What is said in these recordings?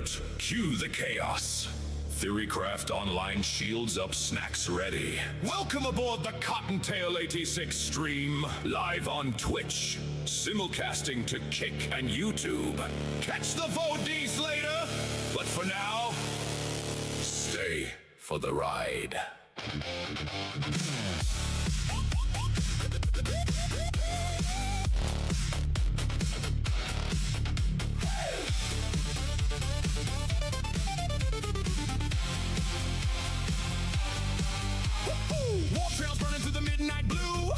alert. Cue the chaos. Theorycraft Online shields up, snacks ready. Welcome aboard the Cottontail 86 stream, live on Twitch, simulcasting to Kick and YouTube. Catch the VODs later, but for now, stay for the ride.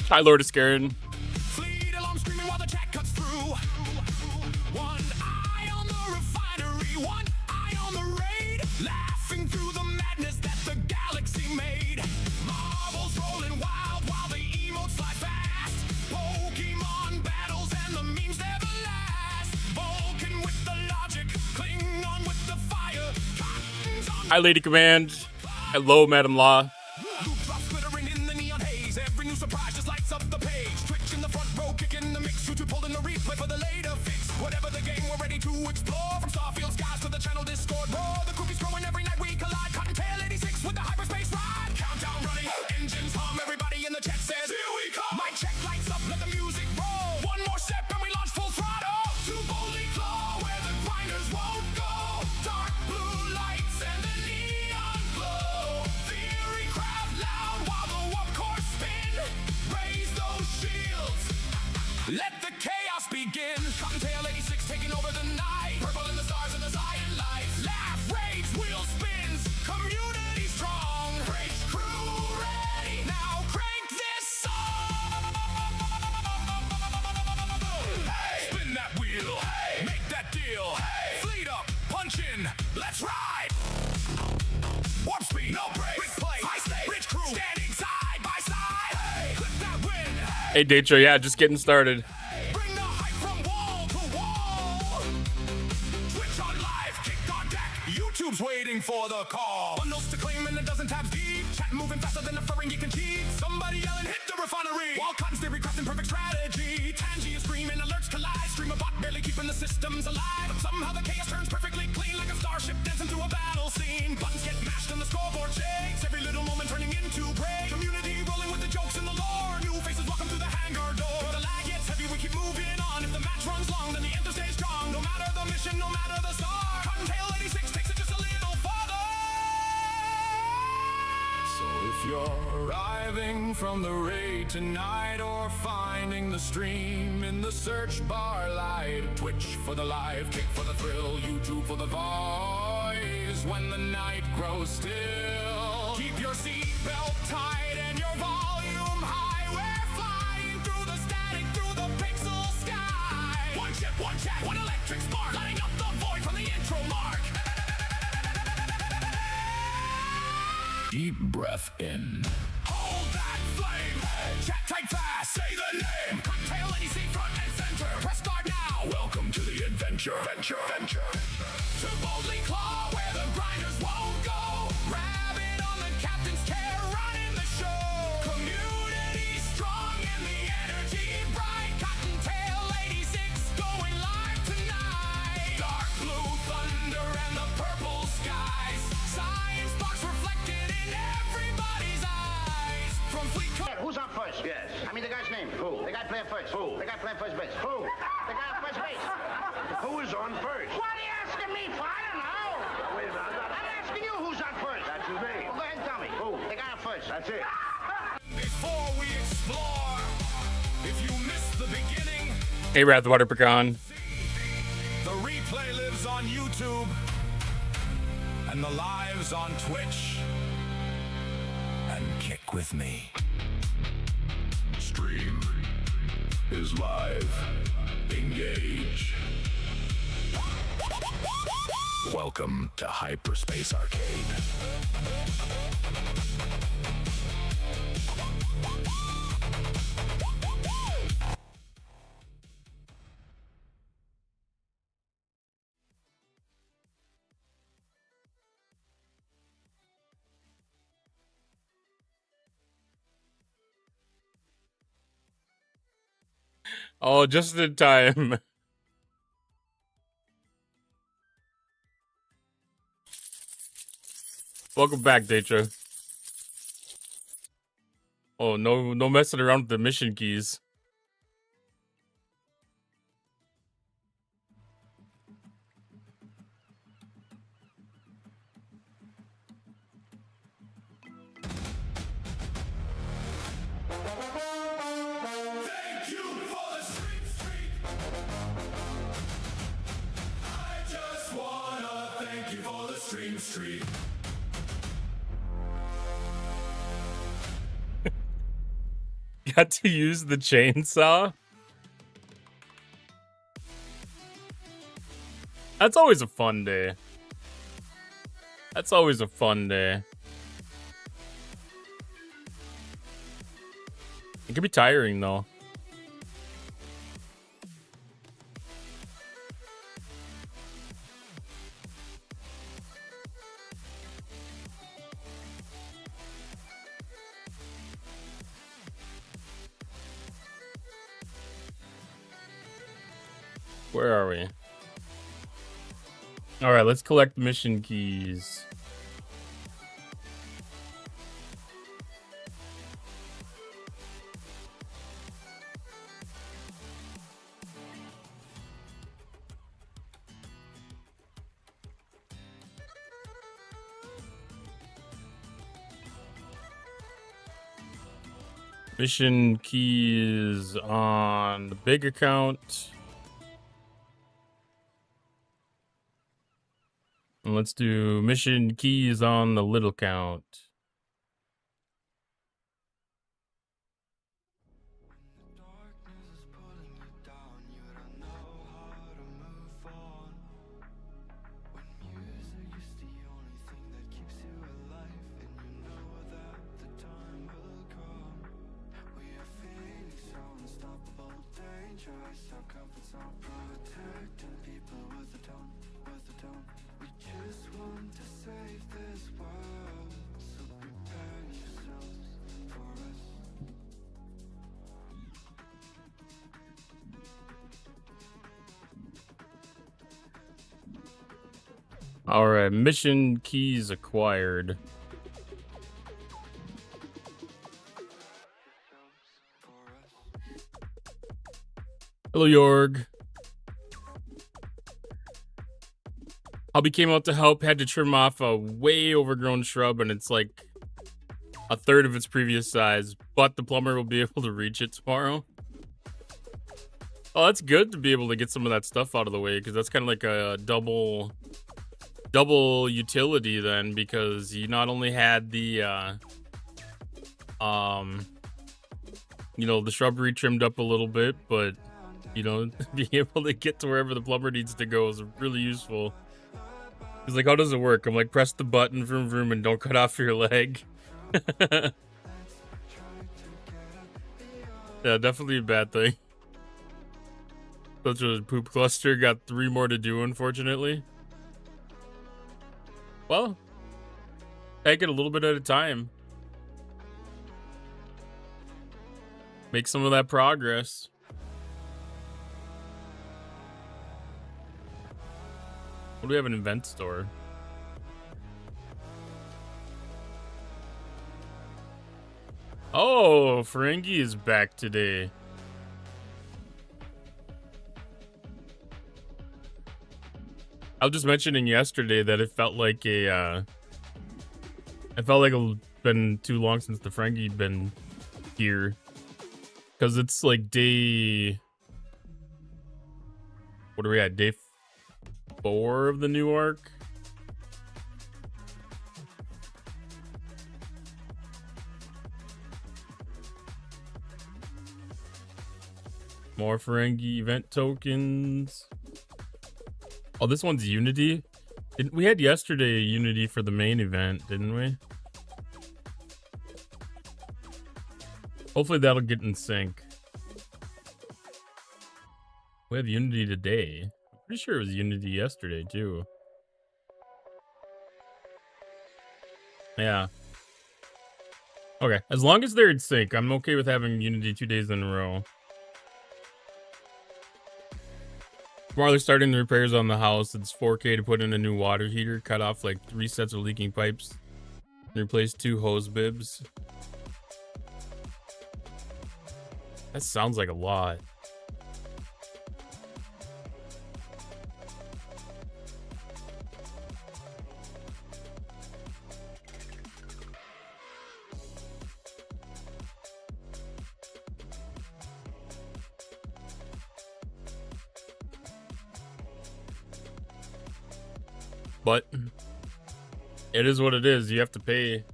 Hi, Lord of Scared. Fleet alarm screaming while the chat cuts through. One eye on the refinery, one eye on the raid. Laughing through the madness that the galaxy made. Marbles rolling wild while the emotes fly fast. Pokemon battles and the memes never last. Vulcan with the logic, Klingon with the fire. Cotton's on. Hi, Lady Command. Hello, Madam Law. Loop drops glittering in the neon haze. Every new surprise just lights up the page. Twitch in the front row, kicking the mix. YouTube holding the replay for the later fix. Whatever the game, we're ready to explore. From Starfield skies to the channel Discord. Roar, the cookies growing every night we collide. Cottontail 86 with the hyperspace ride. Countdown running, engines hum. Everybody in the chat says, here we come. My check lights up, let the music roll. One more step and we launch full throttle. To boldly claw where the grinders won't go. Dark blue lights and the neon glow. Theorycraft loud while the warp core spin. Raise those shields. Let the chaos begin. Cottontail 86 taking over the night. Purple in the stars and the Zion lights. Laugh, rage, wheel spins. Community strong. Bridge crew ready. Now crank this song. Hey, spin that wheel. Hey, make that deal. Hey, fleet up, punch in. Let's ride. Warp speed, no brakes. Replay, high stakes. Bridge crew standing side by side. Hey, clip that win. Hey, Datro. Yeah, just getting started. Bring the hype from wall to wall. Twitch on live, kick on deck. YouTube's waiting for the call. Bundles to claim and a dozen tabs deep. Chat moving faster than a furring you can cheat. Somebody yelling, hit the refinery. While Cotton's theory crafting perfect strategy. Tangy is screaming, alerts collide. Streamer bot barely keeping the systems alive. But somehow the chaos turns perfectly clean like a starship dancing through a battle scene. Buttons get mashed and the scoreboard shakes. Every little moment turning into break. Community rolling with the jokes and the lore. New faces welcome through the hangar door. The lag gets heavy, we keep moving on. If the match runs long, then the anthem stays strong. No matter the mission, no matter the star. Cottontail 86 takes it just a little farther. So if you're arriving from the raid tonight or finding the stream in the search bar light, Twitch for the live, Kick for the thrill, YouTube for the voice. When the night grows still, keep your seatbelt tight and your volume high. We're flying through the static, through the pixel sky. One chip, one chat, one electric spark, lighting up the void from the intro mark. Deep breath in. Hold that flame. Chat tight fast. Say the name. Cottontail 86 front and center. Press start now. Welcome to the adventure. To boldly claw where the grinders won't go. Rabbit on the captain's chair, running the show. Community strong and the energy bright. Cottontail 86 going live tonight. Dark blue thunder and the purple skies. Science box reflected in everybody's eyes. From fleet Who's on first? Yes. I mean the guy's name. Who? The guy playing first. Who? The guy playing first base. Who? The guy on first base. Who is on first? What are you asking me for? I don't know. Wait a minute, I'm asking you who's on first. That's his name. Well, go ahead and tell me. Who? The guy on first. That's it. Before we explore, if you missed the beginning, Hey, Wrath the Water Pecan. the replay lives on YouTube and the live's on Twitch. And kick with me. Stream is live. Engage. Welcome to Hyperspace Arcade. Oh, just in time. Welcome back, Detra. Oh, no messing around with the mission keys. Thank you for the street. I just wanna thank you for the street. Got to use the chainsaw? That's always a fun day. That's always a fun day. It can be tiring, though. Where are we? All right, let's collect mission keys. Mission keys on the big account. And let's do mission keys on the little count. All right, mission keys acquired. Hello, Yorg. Hubby came out to help, had to trim off a way overgrown shrub, and it's like a third of its previous size, but the plumber will be able to reach it tomorrow. Oh, that's good to be able to get some of that stuff out of the way, because that's kind of like a double utility then, because you not only had the you know, the shrubbery trimmed up a little bit, but you know, being able to get to wherever the plumber needs to go is really useful. He's like, how does it work? I'm like, press the button, vroom vroom, and don't cut off your leg. Yeah, definitely a bad thing. Such a poop cluster. Got 3 more to do, unfortunately. Well, take it a little bit at a time. Make some of that progress. What do we have in event store? Oh, Ferengi is back today. I was just mentioning yesterday that it felt like it been too long since the Ferengi been here, because it's like day. What are we at? Day 4 of the new arc. More Ferengi event tokens. Oh, this one's Unity. We had yesterday a Unity for the main event, didn't we? Hopefully that'll get in sync. We have Unity today. I'm pretty sure it was Unity yesterday, too. Yeah. Okay, as long as they're in sync, I'm okay with having Unity 2 days in a row. Tomorrow they're starting the repairs on the house. It's $4K to put in a new water heater, cut off like 3 sets of leaking pipes, Replace 2 hose bibs. That sounds like a lot. But it is what it is. You have to pay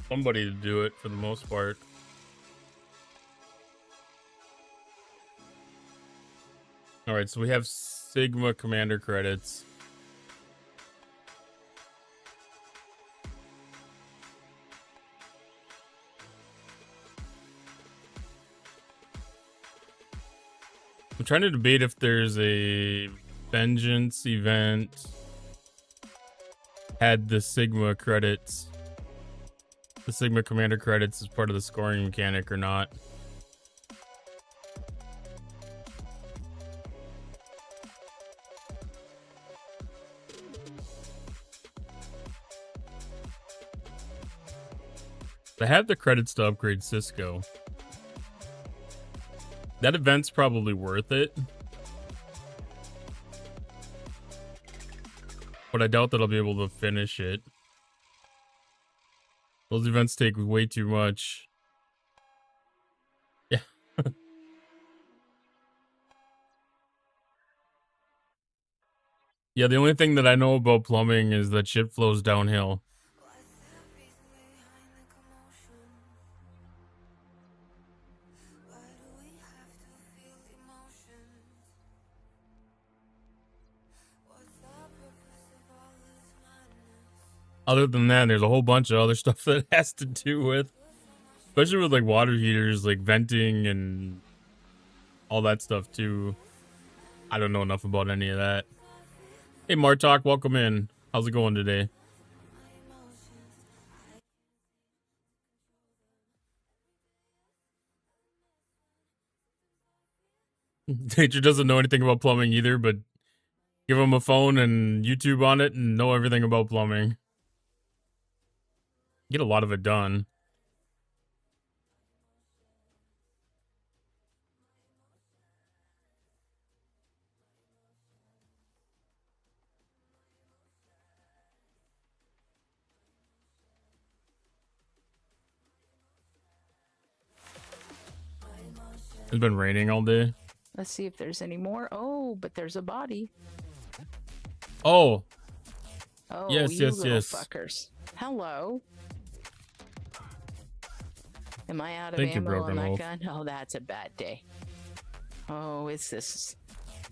somebody to do it for the most part. All right, so we have Sigma Commander credits. I'm trying to debate if there's a Vengeance event had the Sigma credits, the Sigma Commander credits as part of the scoring mechanic or not. They have the credits to upgrade Cisco. That event's probably worth it. But I doubt that I'll be able to finish it. Those events take way too much. Yeah. Yeah, the only thing that I know about plumbing is that shit flows downhill. Other than that, there's a whole bunch of other stuff that it has to do with, especially with like water heaters, like venting and all that stuff too. I don't know enough about any of that. Hey Martok, welcome in. How's it going today? Nature doesn't know anything about plumbing either, but give him a phone and YouTube on it and know everything about plumbing. Get a lot of it done. It's been raining all day. Let's see if there's any more. Oh, but there's a body. Oh. Oh, Yes, you yes, little yes. fuckers. Hello. Am I out of Thank you, ammo Broken on that Wolf. gun? Oh, that's a bad day. Oh, is this...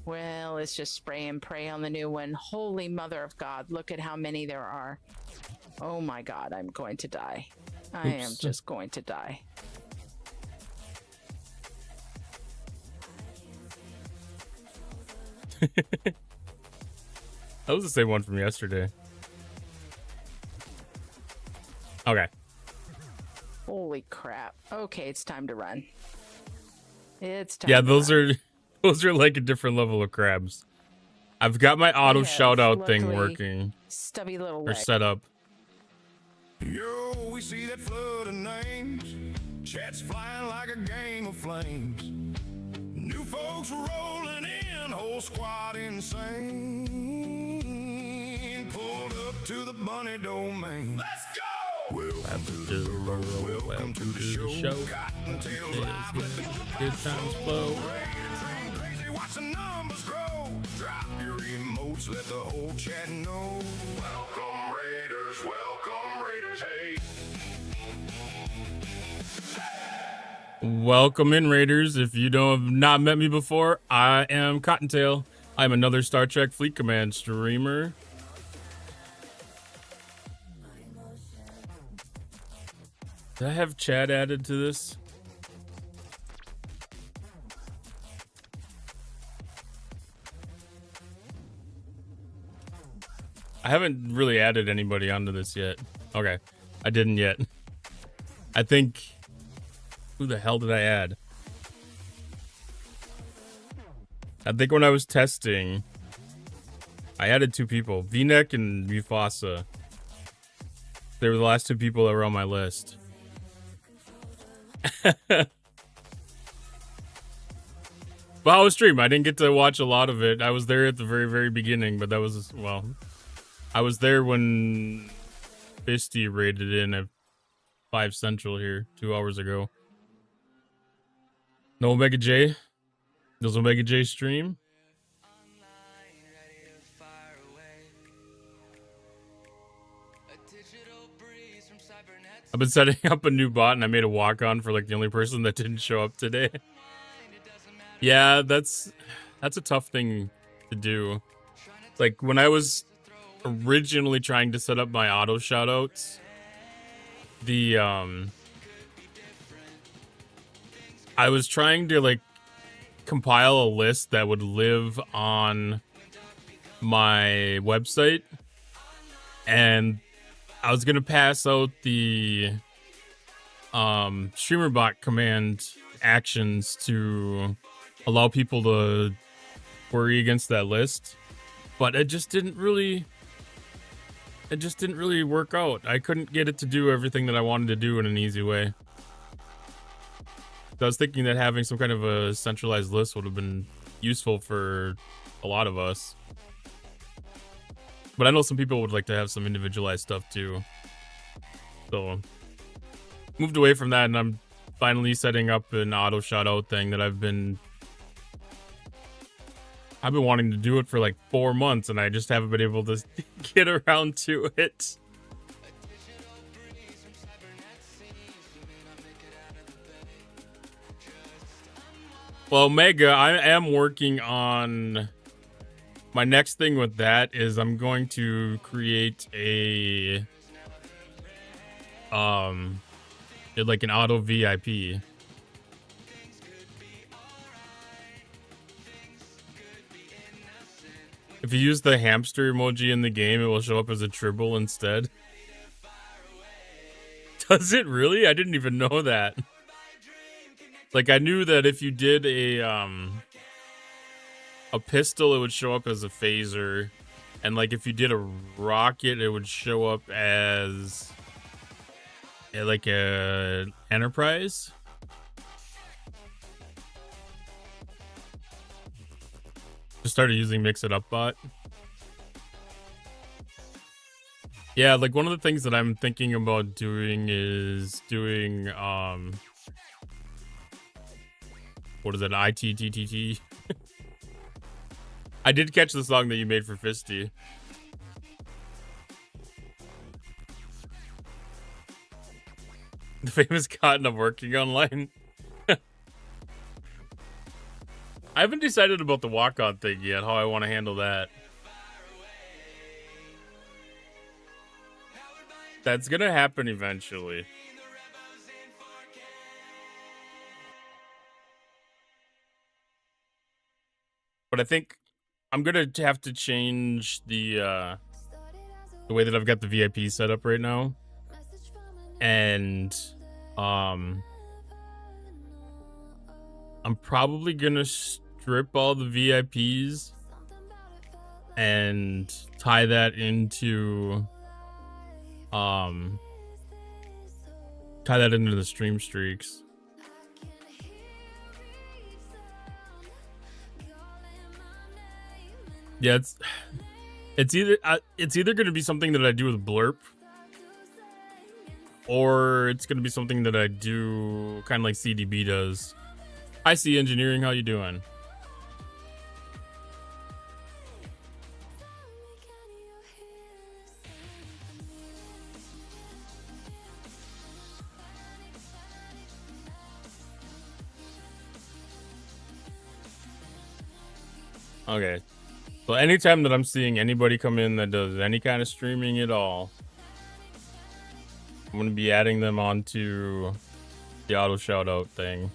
Well, let's just spray and pray on the new one. Holy mother of God, look at how many there are. Oh my God, I'm going to die. I am Oops. just going to die. That was the same one from yesterday. Okay. Holy crap. Okay, it's time to run. It's time Yeah, to those run. are like a different level of crabs. I've got my auto have, shout out thing luckily, working Stubby little or leg. set up. Yo, we see that flood of names. Chats flying like a game of flames. New folks rolling in, whole squad insane. Pulled up to the bunny domain. Let's go! Welcome to the world, welcome to the show. Cottontail live, let the Good times flow. train crazy, watch the numbers grow. Drop your emotes, let the whole chat know. Welcome Raiders, hey. Welcome in, Raiders. If you don't have not met me before, I am Cottontail. I'm another Star Trek Fleet Command streamer. Did I have Chad added to this? I haven't really added anybody onto this yet. Okay, I didn't yet. I think... Who the hell did I add? I think when I was testing, I added 2 people, VNEC and Mufasa. They were the last two people that were on my list. But how was stream? I didn't get to watch a lot of it. I was there at the very, very beginning, but that was, well, I was there when Fisty raided in at 5 Central here 2 hours ago. No Omega J? Does Omega J stream? I've been setting up a new bot and I made a walk-on for like the only person that didn't show up today. Yeah, that's a tough thing to do. Like when I was originally trying to set up my auto shoutouts, I was trying to like compile a list that would live on my website, and I was gonna pass out the StreamerBot command actions to allow people to query against that list, but it just didn't really work out. I couldn't get it to do everything that I wanted to do in an easy way. I was thinking that having some kind of a centralized list would have been useful for a lot of us. But I know some people would like to have some individualized stuff too. So moved away from that, and I'm finally setting up an auto shout out thing that I've been wanting to do it for like 4 months, and I just haven't been able to get around to it. Well, Omega, I am working on my next thing with that is I'm going to create a like an auto VIP. If you use the hamster emoji in the game, it will show up as a tribble instead. Does it really? I didn't even know that. Like, I knew that if you did a pistol, it would show up as a phaser. And, like, if you did a rocket, it would show up as, like, a enterprise. Just started using Mix It Up Bot. Yeah, like, one of the things that I'm thinking about doing is doing, what is it? ITTTT. I did catch the song that you made for Fisty. The famous cotton of working online. I haven't decided about the walk-on thing yet, how I want to handle that. That's gonna happen eventually. But I think I'm gonna have to change the way that I've got the VIP set up right now. And I'm probably gonna strip all the VIPs and tie that into the stream streaks. Yeah, it's either going to be something that I do with Blurp, or it's going to be something that I do kind of like CDB does. I see engineering. How you doing? Okay. So anytime that I'm seeing anybody come in that does any kind of streaming at all, I'm going to be adding them onto the auto shout out thing.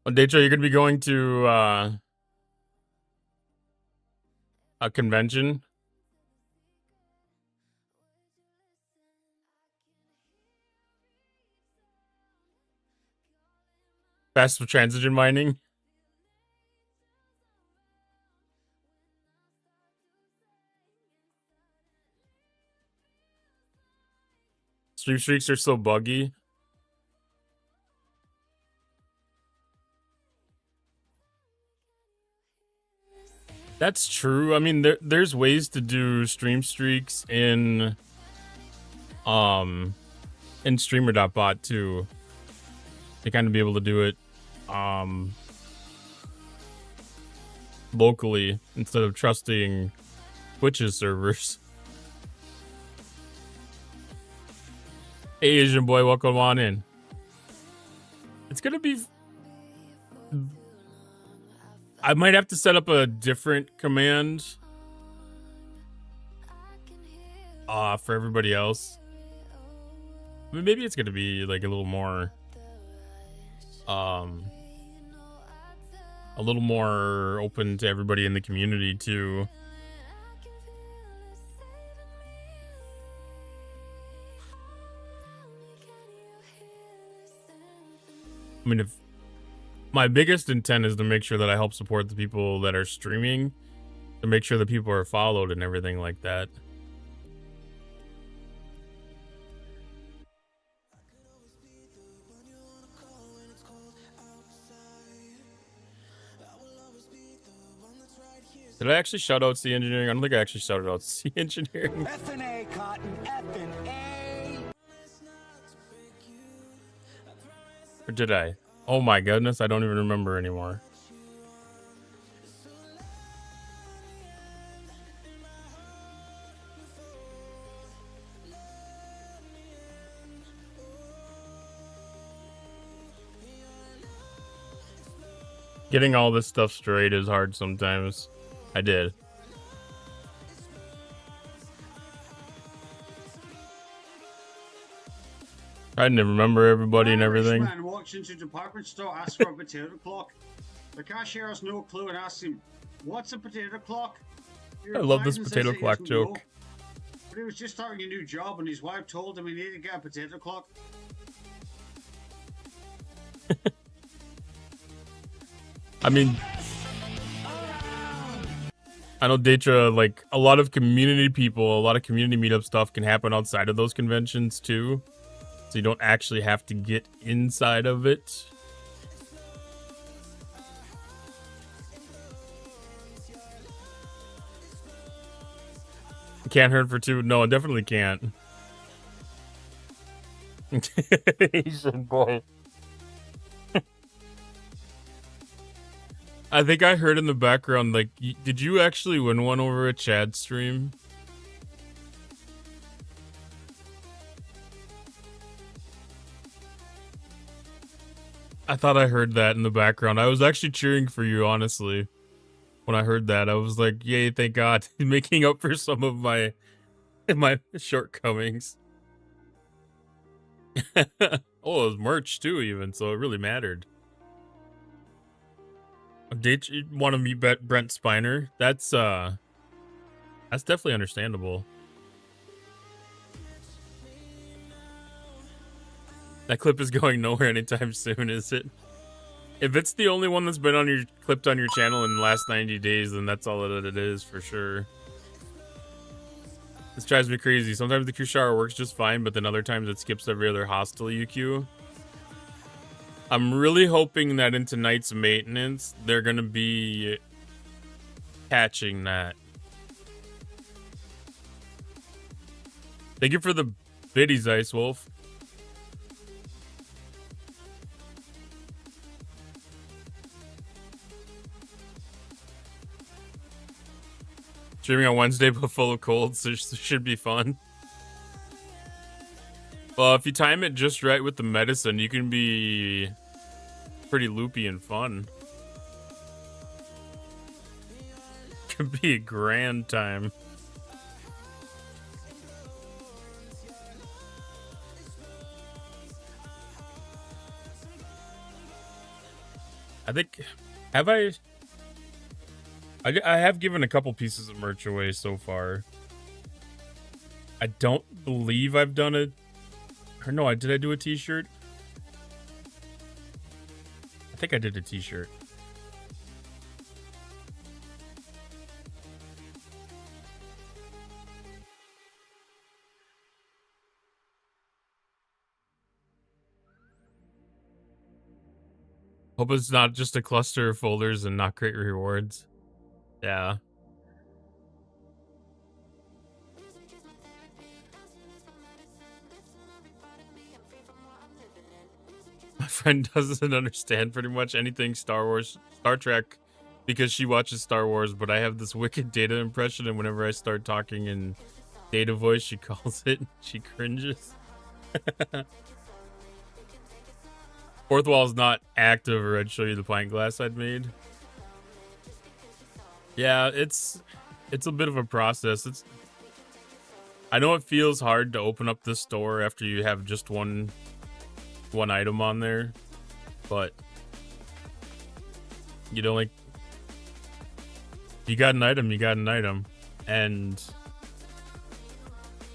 Well, Detra, you're going to be going to a convention? Fast transition mining. Stream streaks are so buggy. That's true. I mean, there's ways to do stream streaks in streamer.bot too. To kind of be able to do it locally instead of trusting Twitch's servers. Hey, Asian boy, welcome on in. It's gonna be. I might have to set up a different command for everybody else. I mean, maybe it's gonna be like a little more open to everybody in the community too. I mean, if my biggest intent is to make sure that I help support the people that are streaming, to make sure that people are followed and everything like that. Did I actually shout out C Engineering? I don't think I actually shouted out C Engineering. F&A, Cotton, F&A. Or did I? Oh my goodness, I don't even remember anymore. Getting all this stuff straight is hard sometimes. I did. I didn't remember everybody and everything. Man walks into the department store, asks for a potato clock. The cashier has no clue and asks him, "What's a potato clock?" I love this potato clock joke. But he was just starting a new job and his wife told him he needed to get a potato clock. I mean, I know Datra, like, a lot of community people, a lot of community meetup stuff can happen outside of those conventions too. So you don't actually have to get inside of it. Can't hurt for two. No, it definitely can't. Asian boy. I think I heard in the background, like, did you actually win one over a Chad stream? I thought I heard that in the background. I was actually cheering for you, honestly. When I heard that, I was like, yay, thank God. Making up for some of my shortcomings. Oh, it was merch too, even, so it really mattered. Did you want to meet Brent Spiner? That's definitely understandable. That clip is going nowhere anytime soon, is it? If it's the only one that's been clipped on your channel in the last 90 days, then that's all that it is for sure. This drives me crazy. Sometimes the Kushara works just fine, but then other times it skips every other hostile UQ. I'm really hoping that in tonight's maintenance, they're going to be patching that. Thank you for the biddies, Ice Wolf. Streaming on Wednesday, but full of colds, so it should be fun. Well, if you time it just right with the medicine, you can be pretty loopy and fun. Could be a grand time. I think, I have given a couple pieces of merch away so far. I don't believe I've done it. Or no, did I do a t-shirt? I think I did a t-shirt. Hope it's not just a cluster of folders and not great rewards. Yeah. My friend doesn't understand pretty much anything Star Wars, Star Trek, because she watches Star Wars, but I have this wicked Data impression, and whenever I start talking in Data voice, she calls it, she cringes. Fourth wall is not active, or I'd show you the pint glass I'd made. Yeah, it's a bit of a process. I know it feels hard to open up this store after you have just one item on there, but you know, like, you got an item, and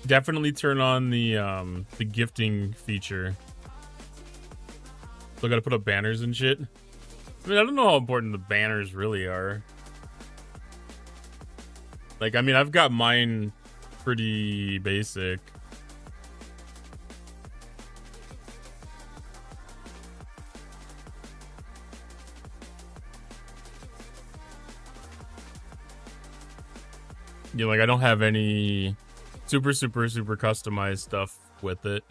definitely turn on the gifting feature. Still gotta put up banners and shit. I mean, I don't know how important the banners really are. Like, I mean, I've got mine pretty basic. You know, like, I don't have any super customized stuff with it.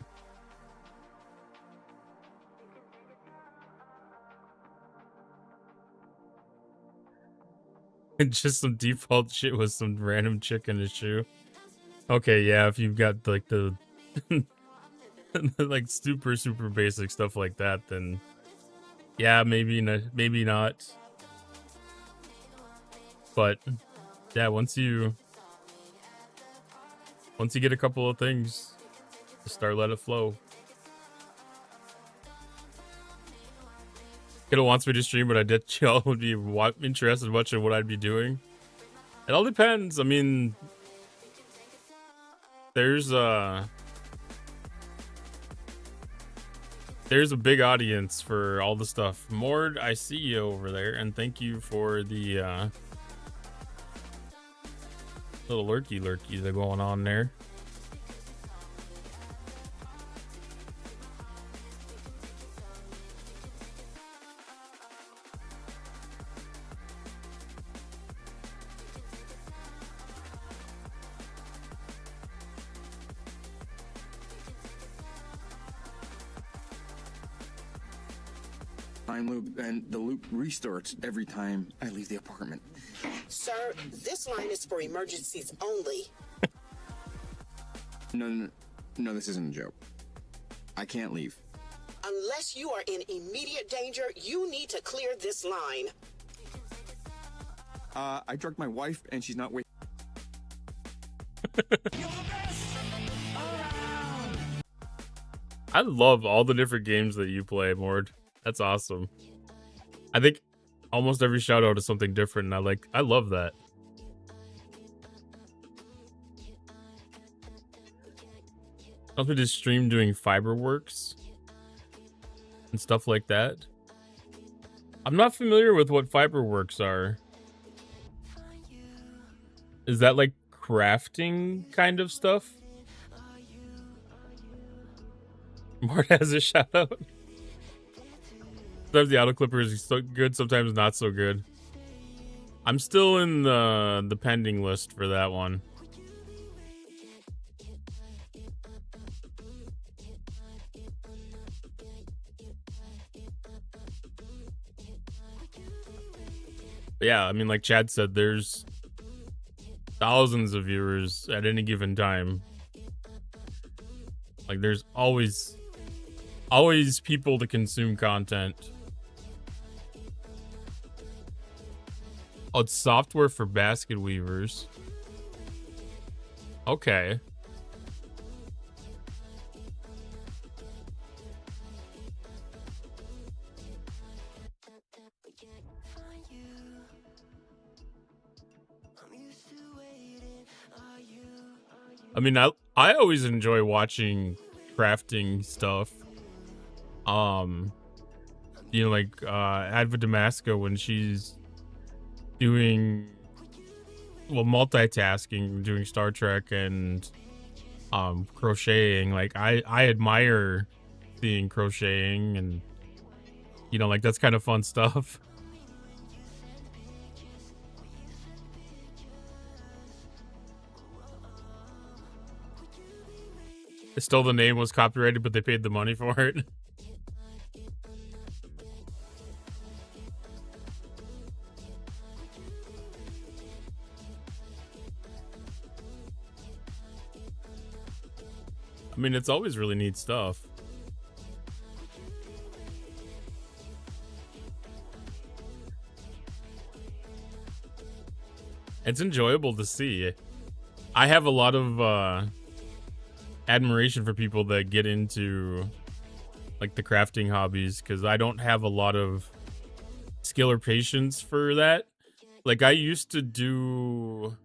Just some default shit with some random chick in a shoe. Okay, yeah, if you've got like the like super basic stuff like that, then yeah, maybe not. But yeah, once you get a couple of things, just start let it flow. Kiddo wants me to stream, but I did y'all would be interested much in what I'd be doing. It all depends. I mean, there's a big audience for all the stuff. Mord, I see you over there, and thank you for the little lurky that are going on there. Time loop, and the loop restarts every time I leave the apartment. Sir, this line is for emergencies only. No, this isn't a joke. I can't leave. Unless you are in immediate danger, you need to clear this line. I drugged my wife, and she's not waiting. I love all the different games that you play, Mord. That's awesome. I think almost every shout out is something different, and I love that. I also just stream doing Fiberworks and stuff like that. I'm not familiar with what Fiberworks are. Is that like crafting kind of stuff? Mort has a shout out. Sometimes the auto clipper is so good, sometimes not so good. I'm still in the pending list for that one. But yeah, I mean, like Chad said, there's thousands of viewers at any given time. Like, there's always people to consume content. Oh, it's software for basket weavers. Okay. I mean, I always enjoy watching crafting stuff. you know, like Adva Damasco when she's doing, well, multitasking, doing Star Trek and crocheting. Like I admire seeing crocheting, and you know, like that's kind of fun stuff. Still, the name was copyrighted, but they paid the money for it. I mean, it's always really neat stuff. It's enjoyable to see. I have a lot of admiration for people that get into like the crafting hobbies, because I don't have a lot of skill or patience for that. Like I used to do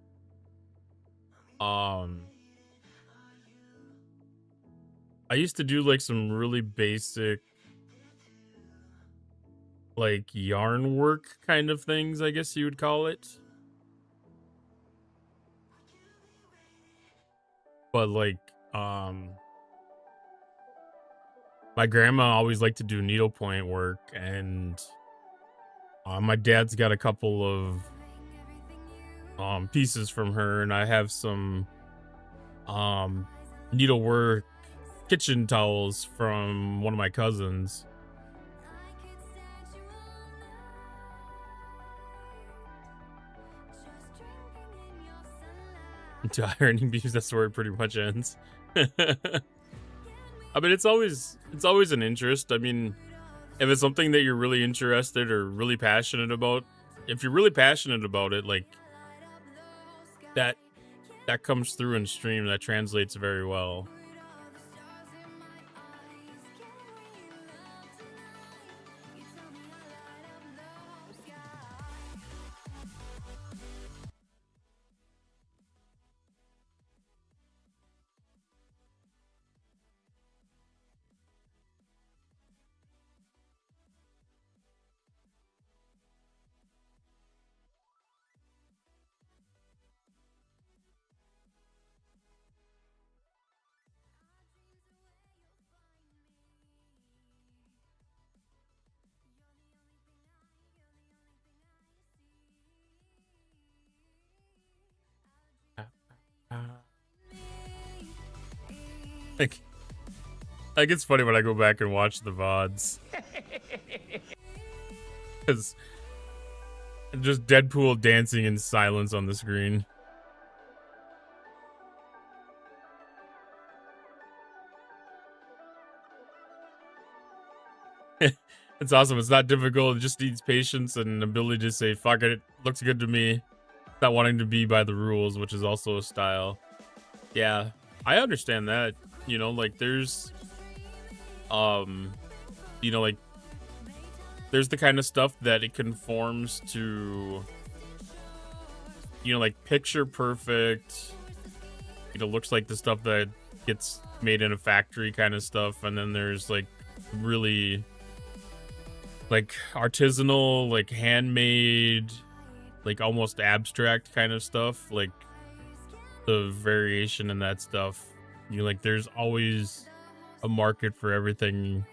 like some really basic like yarn work kind of things, I guess you would call it. But like my grandma always liked to do needlepoint work, and my dad's got a couple of pieces from her, and I have some needlework kitchen towels from one of my cousins. To ironing beams, that's where it pretty much ends. I mean, it's always an interest. I mean, if it's something that you're really interested or really passionate about, if you're really passionate about it, like that comes through in stream. That translates very well. Like it's funny when I go back and watch the VODs. Because just Deadpool dancing in silence on the screen. It's awesome. It's not difficult. It just needs patience and ability to say, fuck it, looks good to me. Not wanting to be by the rules, which is also a style. Yeah, I understand that. You know, like there's you know, like there's the kind of stuff that it conforms to, you know, like picture perfect, you know, looks like the stuff that gets made in a factory kind of stuff. And then there's like really like artisanal, like handmade, like almost abstract kind of stuff. Like the variation in that stuff, you know, like there's always a market for everything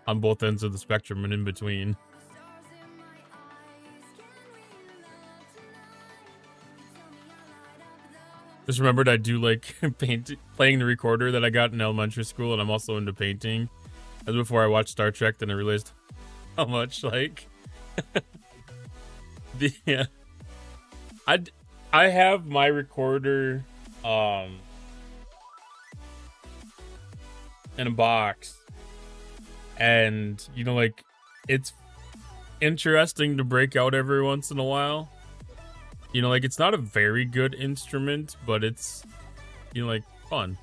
on both ends of the spectrum and in between. Just remembered I do like playing the recorder that I got in elementary school, and I'm also into painting. As before I watched Star Trek, then I realized how much like yeah, I have my recorder in a box, and you know, like it's interesting to break out every once in a while. You know, like it's not a very good instrument, but it's, you know, like fun.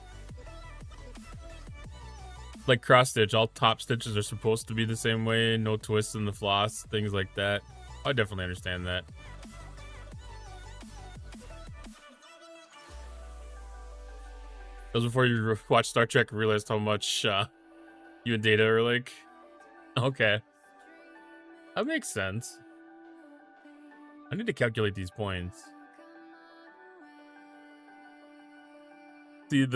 Like cross stitch, all top stitches are supposed to be the same way, no twists in the floss, things like that. I definitely understand that. That was before you watched Star Trek and realized how much you and Data are like. Okay. That makes sense. I need to calculate these points. See,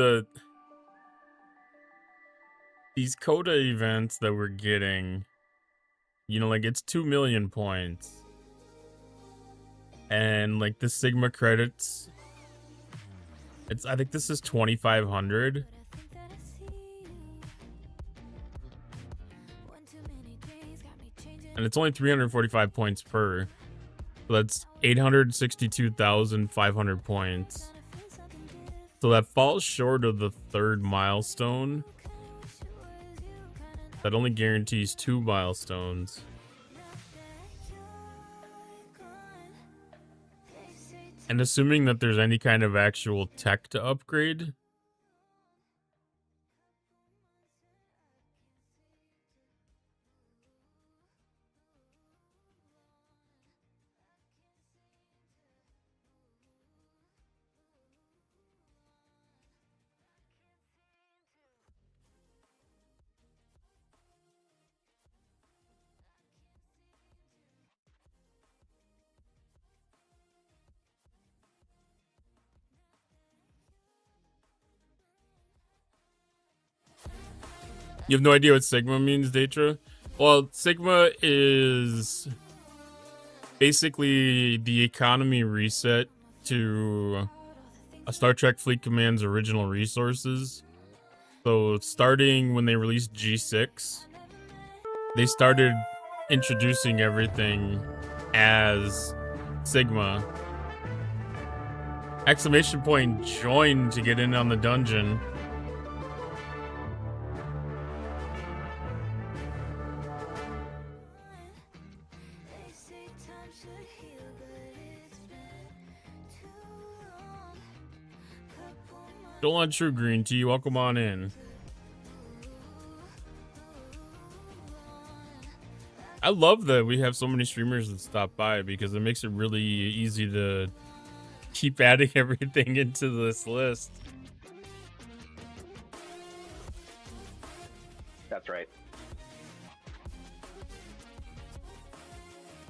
these Coda events that we're getting, you know, like it's 2 million points. And like the Sigma credits, I think this is 2,500. And it's only 345 points per. So that's 862,500 points. So that falls short of the third milestone. That only guarantees 2 milestones. And assuming that there's any kind of actual tech to upgrade. You have no idea what Sigma means, Datra? Well, Sigma is basically the economy reset to a Star Trek Fleet Command's original resources. So starting when they released G6, they started introducing everything as Sigma. Exclamation point join to get in on the dungeon. Still on True Green Tea, welcome on in. I love that we have so many streamers that stop by because it makes it really easy to keep adding everything into this list. That's right.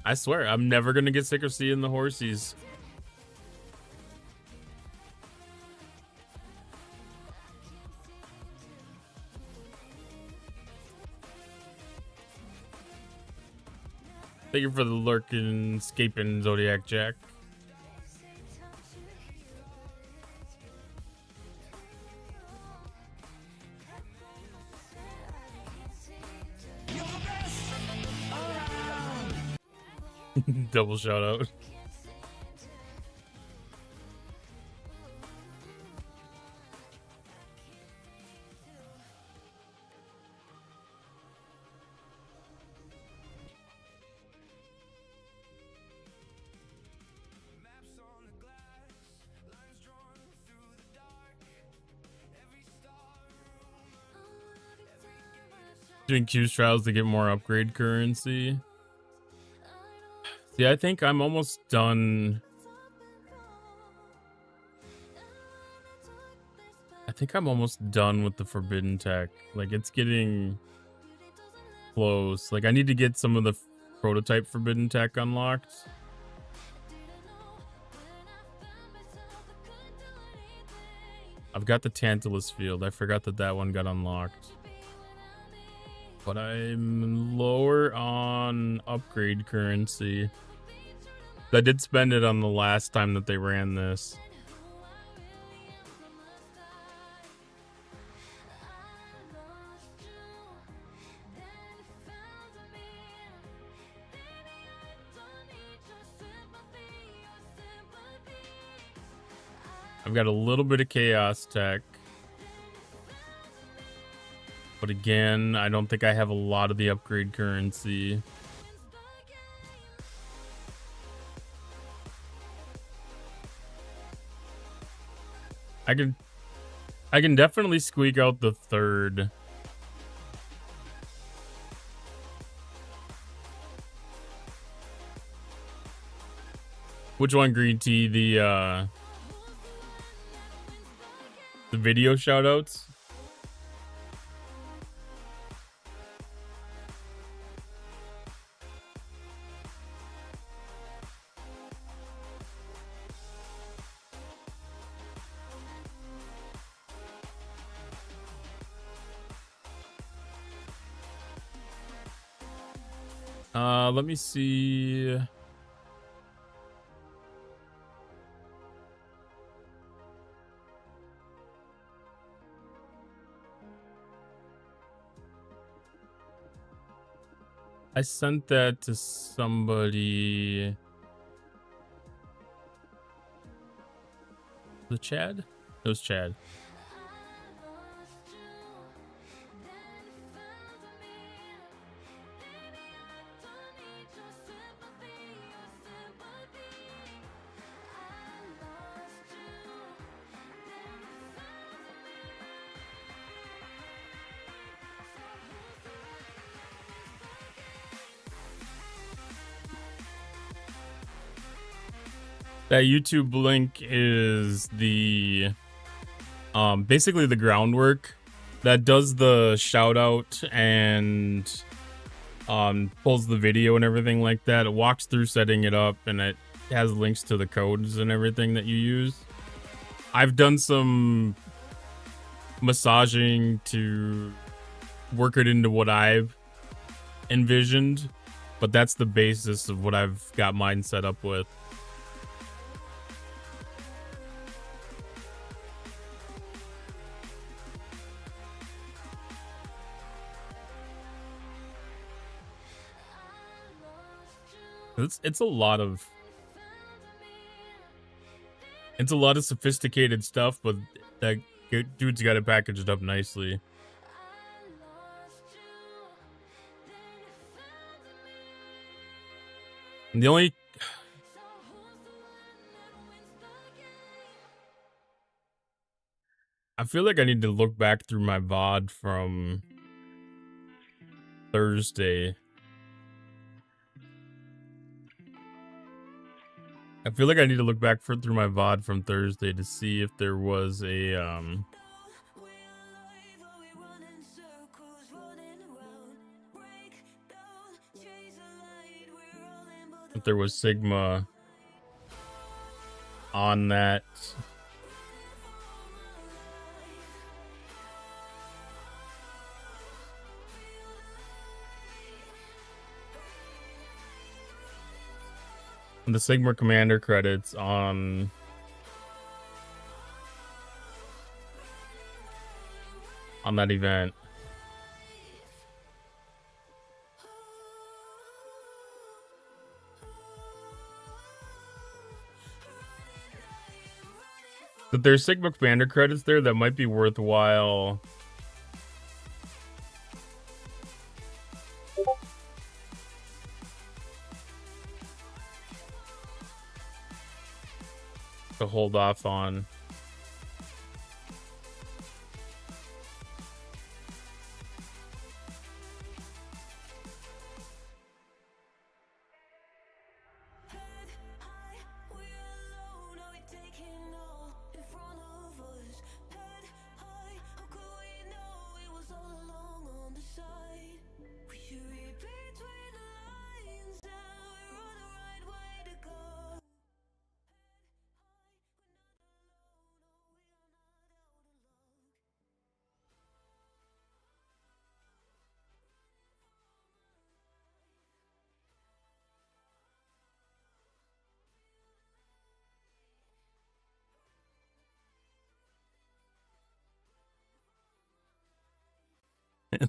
I swear, I'm never gonna get sick of seeing the horsies. Thank you for the lurking, escaping Zodiac Jack. Double shout out. Doing Q's trials to get more upgrade currency. See, I think I'm almost done. I think I'm almost done with the forbidden tech. Like, it's getting close. Like, I need to get some of the prototype forbidden tech unlocked. I've got the Tantalus field. I forgot that that one got unlocked. But I'm lower on upgrade currency. I did spend it on the last time that they ran this. I've got a little bit of chaos tech. But again, I don't think I have a lot of the upgrade currency. I can definitely squeak out the third. Which one, Green Tea? The video shoutouts? Let me see. I sent that to somebody. The Chad? It was Chad. That YouTube link is the basically the groundwork that does the shout out and pulls the video and everything like that. It walks through setting it up, and it has links to the codes and everything that you use. I've done some massaging to work it into what I've envisioned, but that's the basis of what I've got mine set up with. It's a lot of sophisticated stuff, but that dude's got it packaged up nicely. And the only I feel like I need to look back through my VOD from Thursday. I feel like I need to look back through my VOD from Thursday to see if there was a if there was Sigma on that. The Sigma Commander credits on that event. But there's Sigma Commander credits there that might be worthwhile. To hold off on.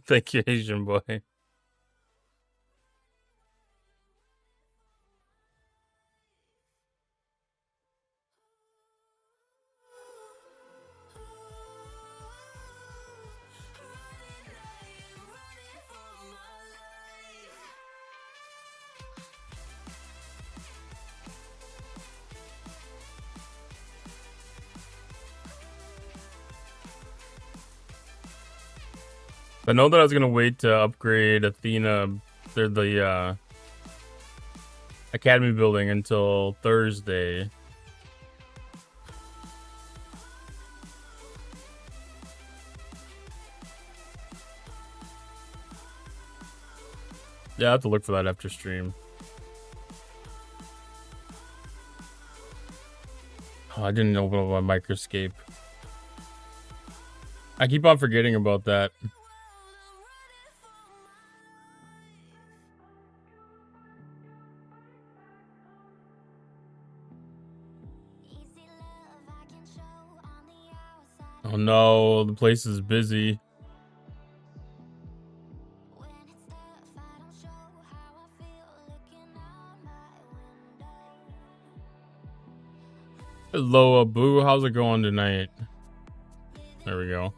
Thank you, Asian boy. I know that I was gonna wait to upgrade Athena, the Academy building until Thursday. Yeah, I have to look for that after stream. Oh, I didn't open up my Microscape. I keep on forgetting about that. Oh no, the place is busy. Hello, Abu. How's it going tonight? There we go.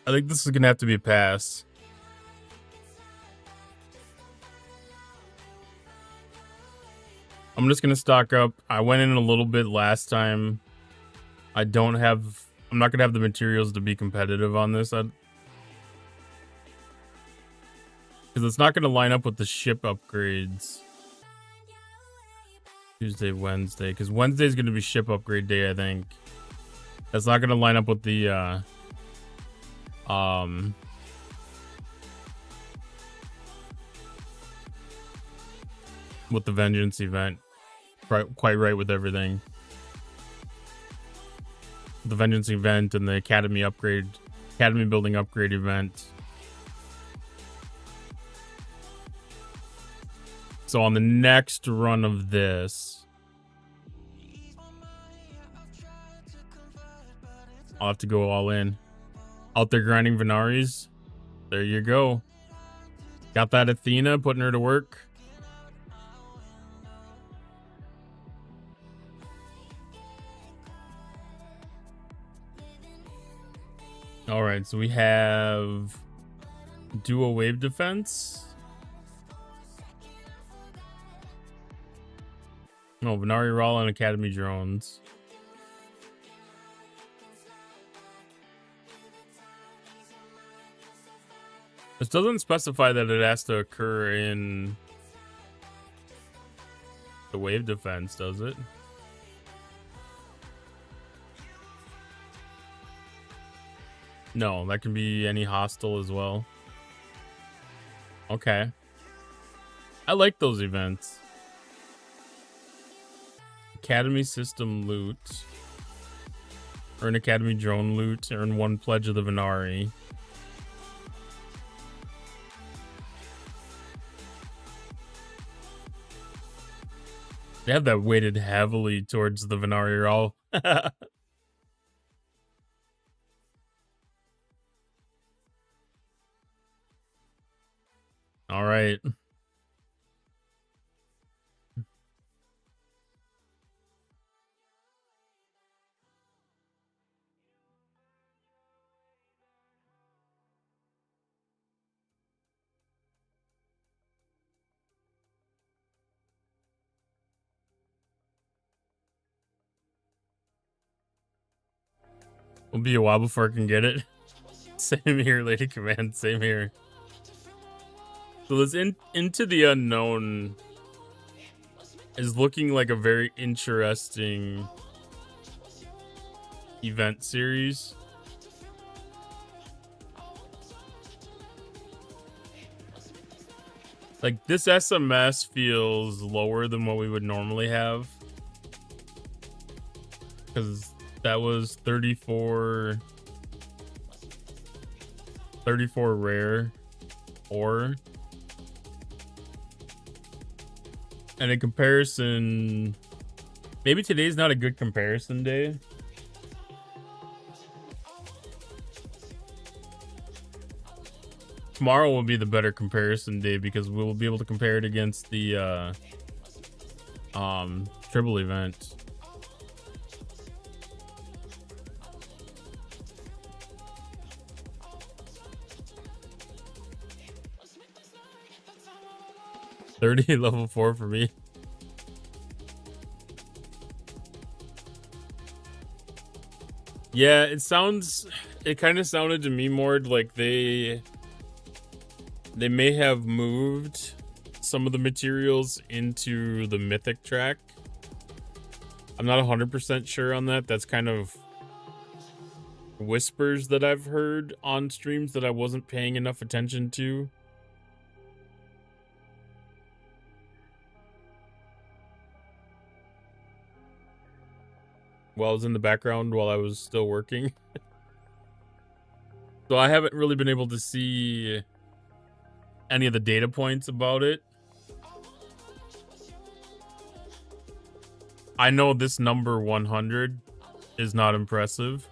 I think this is gonna have to be a pass. I'm just gonna stock up. I went in a little bit last time. I'm not gonna have the materials to be competitive on this. Because it's not gonna line up with the ship upgrades. Tuesday, Wednesday. Because Wednesday's gonna be ship upgrade day, I think. That's not gonna line up with the with the Vengeance event. Quite right with everything. The Vengeance event and the Academy building upgrade event. So on the next run of this, I'll have to go all in. Out there grinding Venaris. There you go. Got that Athena, putting her to work. All right, so we have dual wave defense. No, Venari Rala and Academy drones. This doesn't specify that it has to occur in the wave defense, does it? No, that can be any hostile as well. Okay. I like those events. Academy system loot. Earn Academy drone loot. Earn 1 pledge of the Venari. They have that weighted heavily towards the Venari Raw. All right. It'll be a while before I can get it. Same here, Lady Command. Same here. So this Into the Unknown is looking like a very interesting event series. Like, this SMS feels lower than what we would normally have. Because that was 34 rare ore. And in comparison, maybe today's not a good comparison day. Tomorrow will be the better comparison day because we'll be able to compare it against the Tribble event. $30 level 4 for me. Yeah, it kind of sounded to me more like they may have moved some of the materials into the Mythic track. I'm not 100% sure on that. That's kind of whispers that I've heard on streams that I wasn't paying enough attention to. while I was in the background while I was still working. So I haven't really been able to see any of the data points about it. I know this number 100 is not impressive.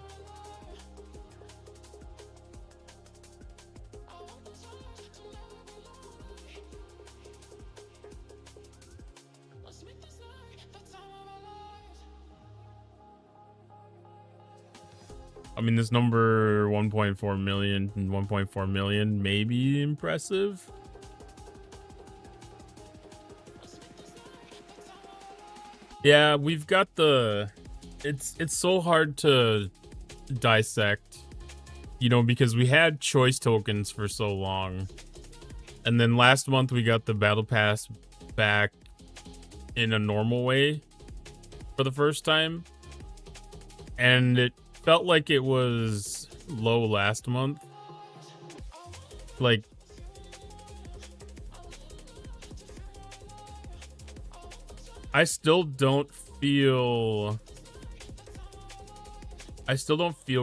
I mean, this number 1.4 million and 1.4 million may be impressive. Yeah, we've got the... It's so hard to dissect, you know, because we had choice tokens for so long. And then last month we got the battle pass back in a normal way for the first time. And it felt like it was low last month. Like, I still don't feel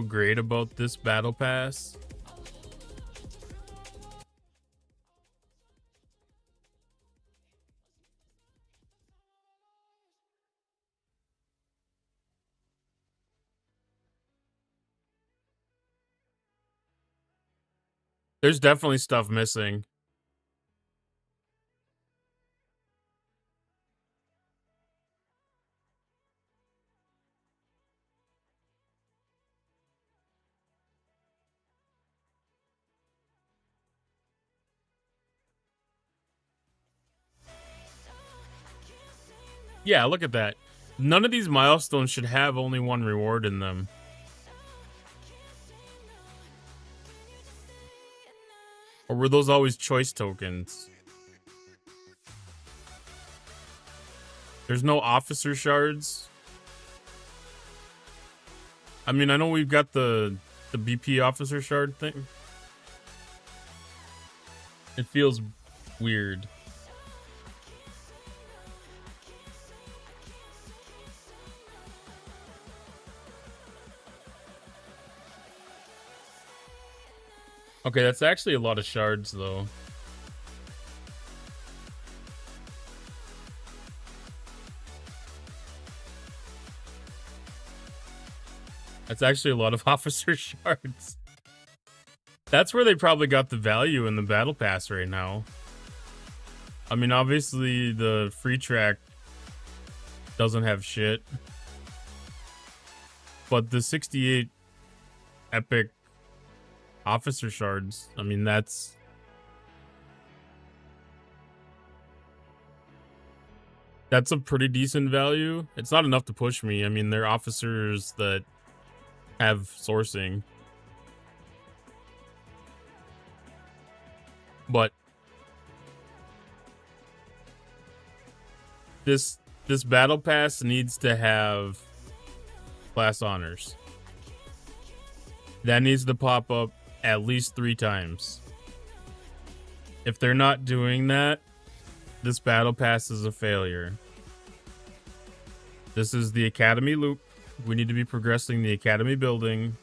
great about this battle pass. There's definitely stuff missing. Yeah, look at that. None of these milestones should have only one reward in them. Or were those always choice tokens? There's no officer shards. I mean, I know we've got the BP officer shard thing. It feels weird. Okay, that's actually a lot of shards, though. That's actually a lot of officer shards. That's where they probably got the value in the battle pass right now. I mean, obviously, the free track doesn't have shit. But the 68 epic officer shards, I mean, that's a pretty decent value. It's not enough to push me. I mean, they're officers that have sourcing. But this battle pass needs to have class honors. That needs to pop up at least 3 times. If they're not doing that, this battle pass is a failure. This is the academy loop. We need to be progressing the academy building.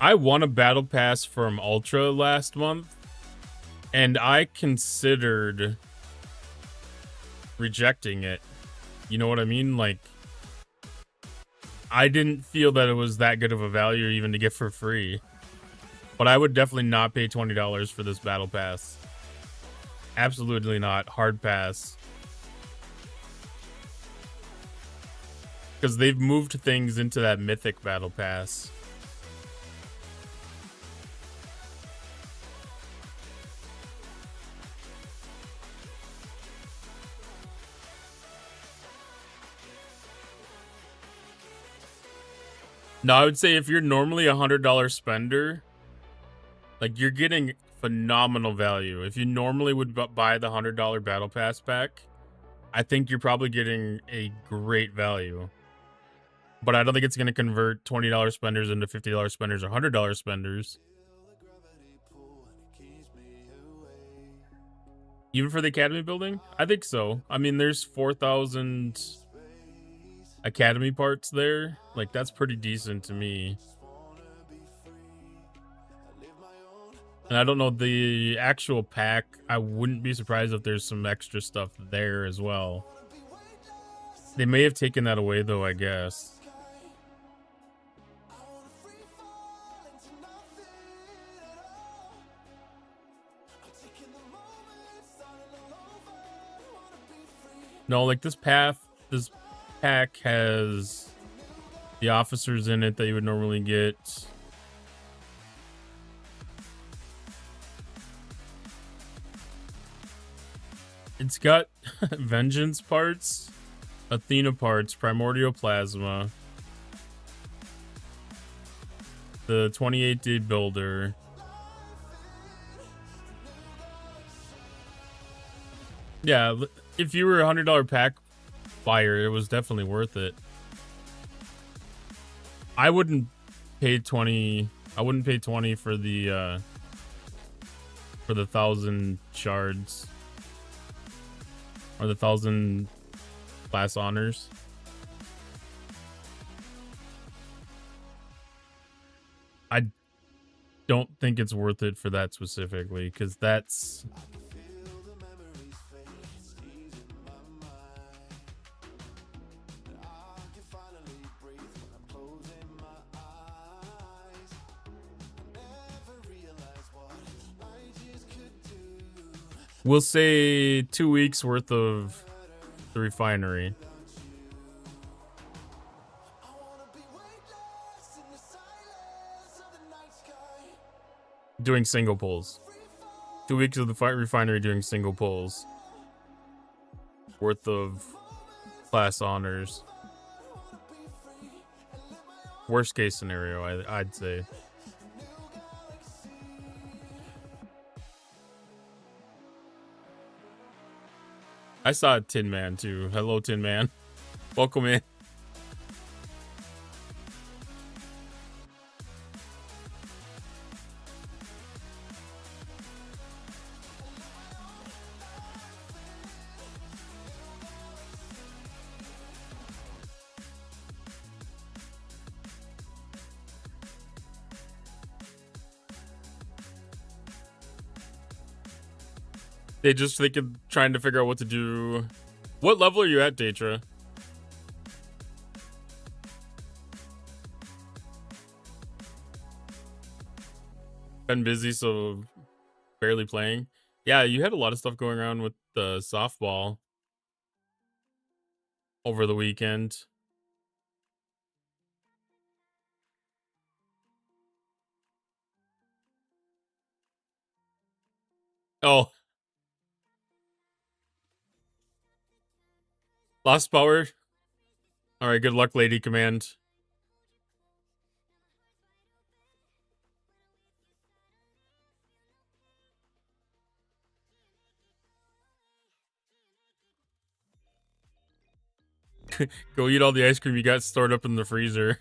I won a battle pass from Ultra last month, and I considered rejecting it. You know what I mean? Like, I didn't feel that it was that good of a value even to get for free. But I would definitely not pay $20 for this battle pass. Absolutely not. Hard pass. Because they've moved things into that mythic battle pass. No, I would say if you're normally a $100 spender, like, you're getting phenomenal value. If you normally would buy the $100 battle pass pack, I think you're probably getting a great value. but I don't think it's going to convert $20 spenders into $50 spenders or $100 spenders. Even for the academy building? I think so. I mean, there's 4,000 academy parts there. Like, that's pretty decent to me. And I don't know the actual pack. I wouldn't be surprised if there's some extra stuff there as well. They may have taken that away though, I guess. No, like this pack has the officers in it that you would normally get. It's got Vengeance parts, Athena parts, Primordial Plasma, the 28-day builder. Yeah, if you were a $100 pack buyer, it was definitely worth it. I wouldn't pay 20. I wouldn't pay 20 for the 1,000 shards or the 1,000 class honors. I don't think it's worth it for that specifically, because that's we'll say 2 weeks worth of the refinery. Doing single pulls. 2 weeks of the refinery doing single pulls. Worth of class honors. Worst case scenario, I'd say. I saw Tin Man too. Hello, Tin Man. Welcome in. They just thinking, trying to figure out what to do. What level are you at, Datra? Been busy, so barely playing. Yeah, you had a lot of stuff going around with the softball over the weekend. Oh. Lost power. All right, good luck, Lady Command. Go eat all the ice cream you got stored up in the freezer.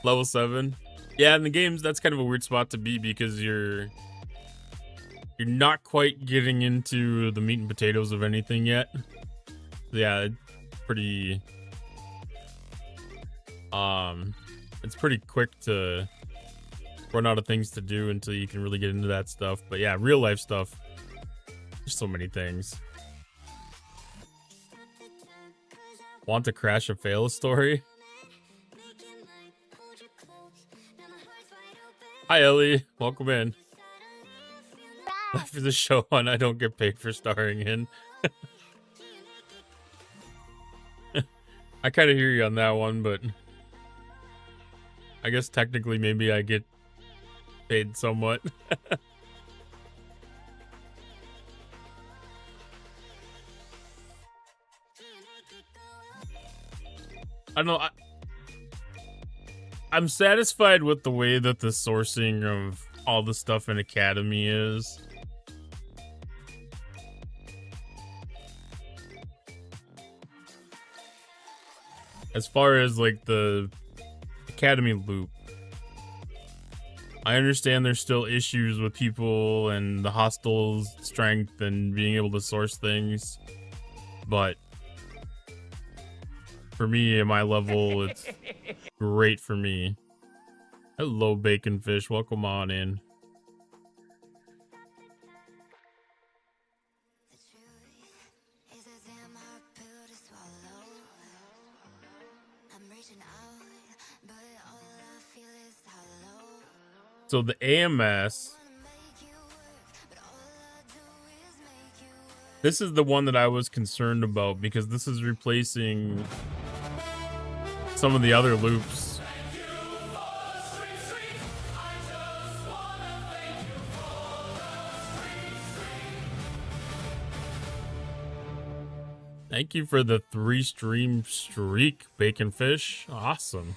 Level 7. Yeah, in the games, that's kind of a weird spot to be because you're not quite getting into the meat and potatoes of anything yet. Yeah, it's pretty quick to run out of things to do until you can really get into that stuff. But yeah, real life stuff, there's so many things. Want to crash a fail story? Hi Ellie, welcome in. Life is a show and I don't get paid for starring in. I kind of hear you on that one, but I guess technically maybe I get paid somewhat. I don't know. I'm satisfied with the way that the sourcing of all the stuff in Academy is. as far as like the Academy loop, I understand there's still issues with people and the hostile strength and being able to source things, but for me at my level, it's great for me. Hello, Bacon Fish. Welcome on in. So the AMS, this is the one that I was concerned about because this is replacing some of the other loops. Thank you for the 3-stream streak, Bacon Fish. Awesome.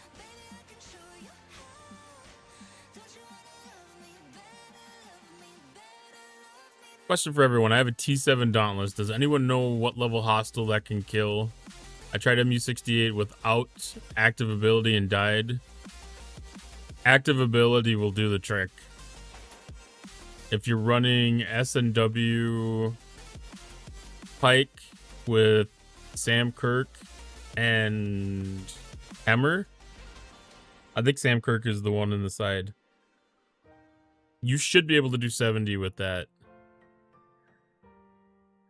Question for everyone. I have a T7 Dauntless. Does anyone know what level hostile that can kill? I tried MU68 without active ability and died. Active ability will do the trick. If you're running SNW Pike with Sam Kirk and Hammer, I think Sam Kirk is the one in the side. You should be able to do 70 with that.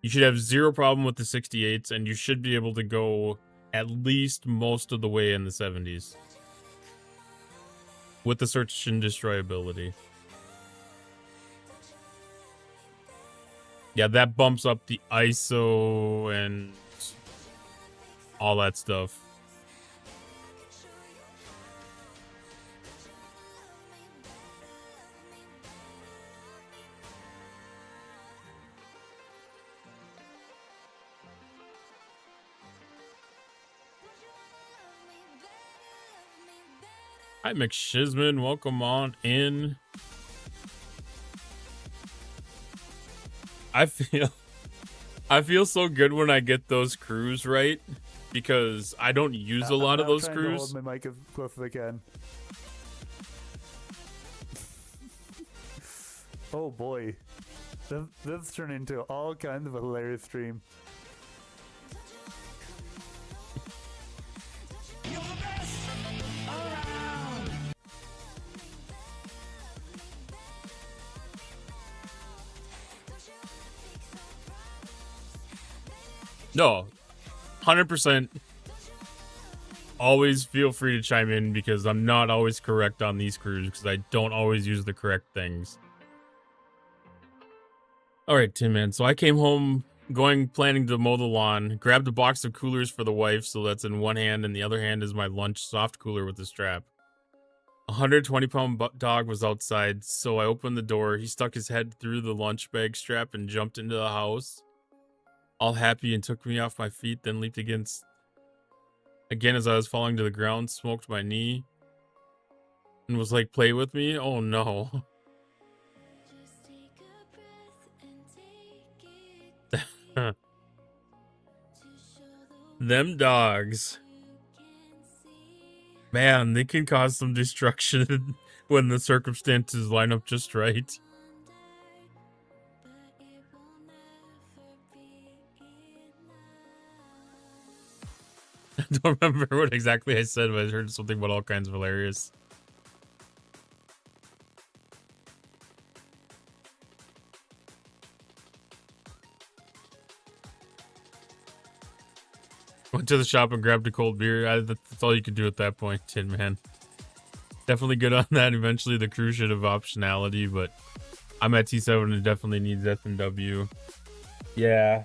You should have zero problem with the 68s, and you should be able to go at least most of the way in the 70s with the search and destroy ability. Yeah, that bumps up the ISO and all that stuff. Hi, McShizman. Welcome on in. I feel so good when I get those crews right because I don't use a lot of those crews. Hold my mic as close as I can. Oh boy, this turned into all kinds of a hilarious stream. No, 100%. Always feel free to chime in because I'm not always correct on these crews because I don't always use the correct things. All right, Tim, man. So I came home planning to mow the lawn, grabbed a box of coolers for the wife. So that's in one hand and the other hand is my lunch soft cooler with the strap. A 120-pound dog was outside. So I opened the door. He stuck his head through the lunch bag strap and jumped into the house. All happy and took me off my feet, then leaped again as I was falling to the ground, smoked my knee, and was like, play with me? Oh no. Them dogs. Man, they can cause some destruction when the circumstances line up just right. I don't remember what exactly I said, but I heard something about all kinds of hilarious. Went to the shop and grabbed a cold beer. That's all you could do at that point, Tin Man. Definitely good on that. Eventually the crew should have optionality, but I'm at T7 and it definitely needs F&W. Yeah.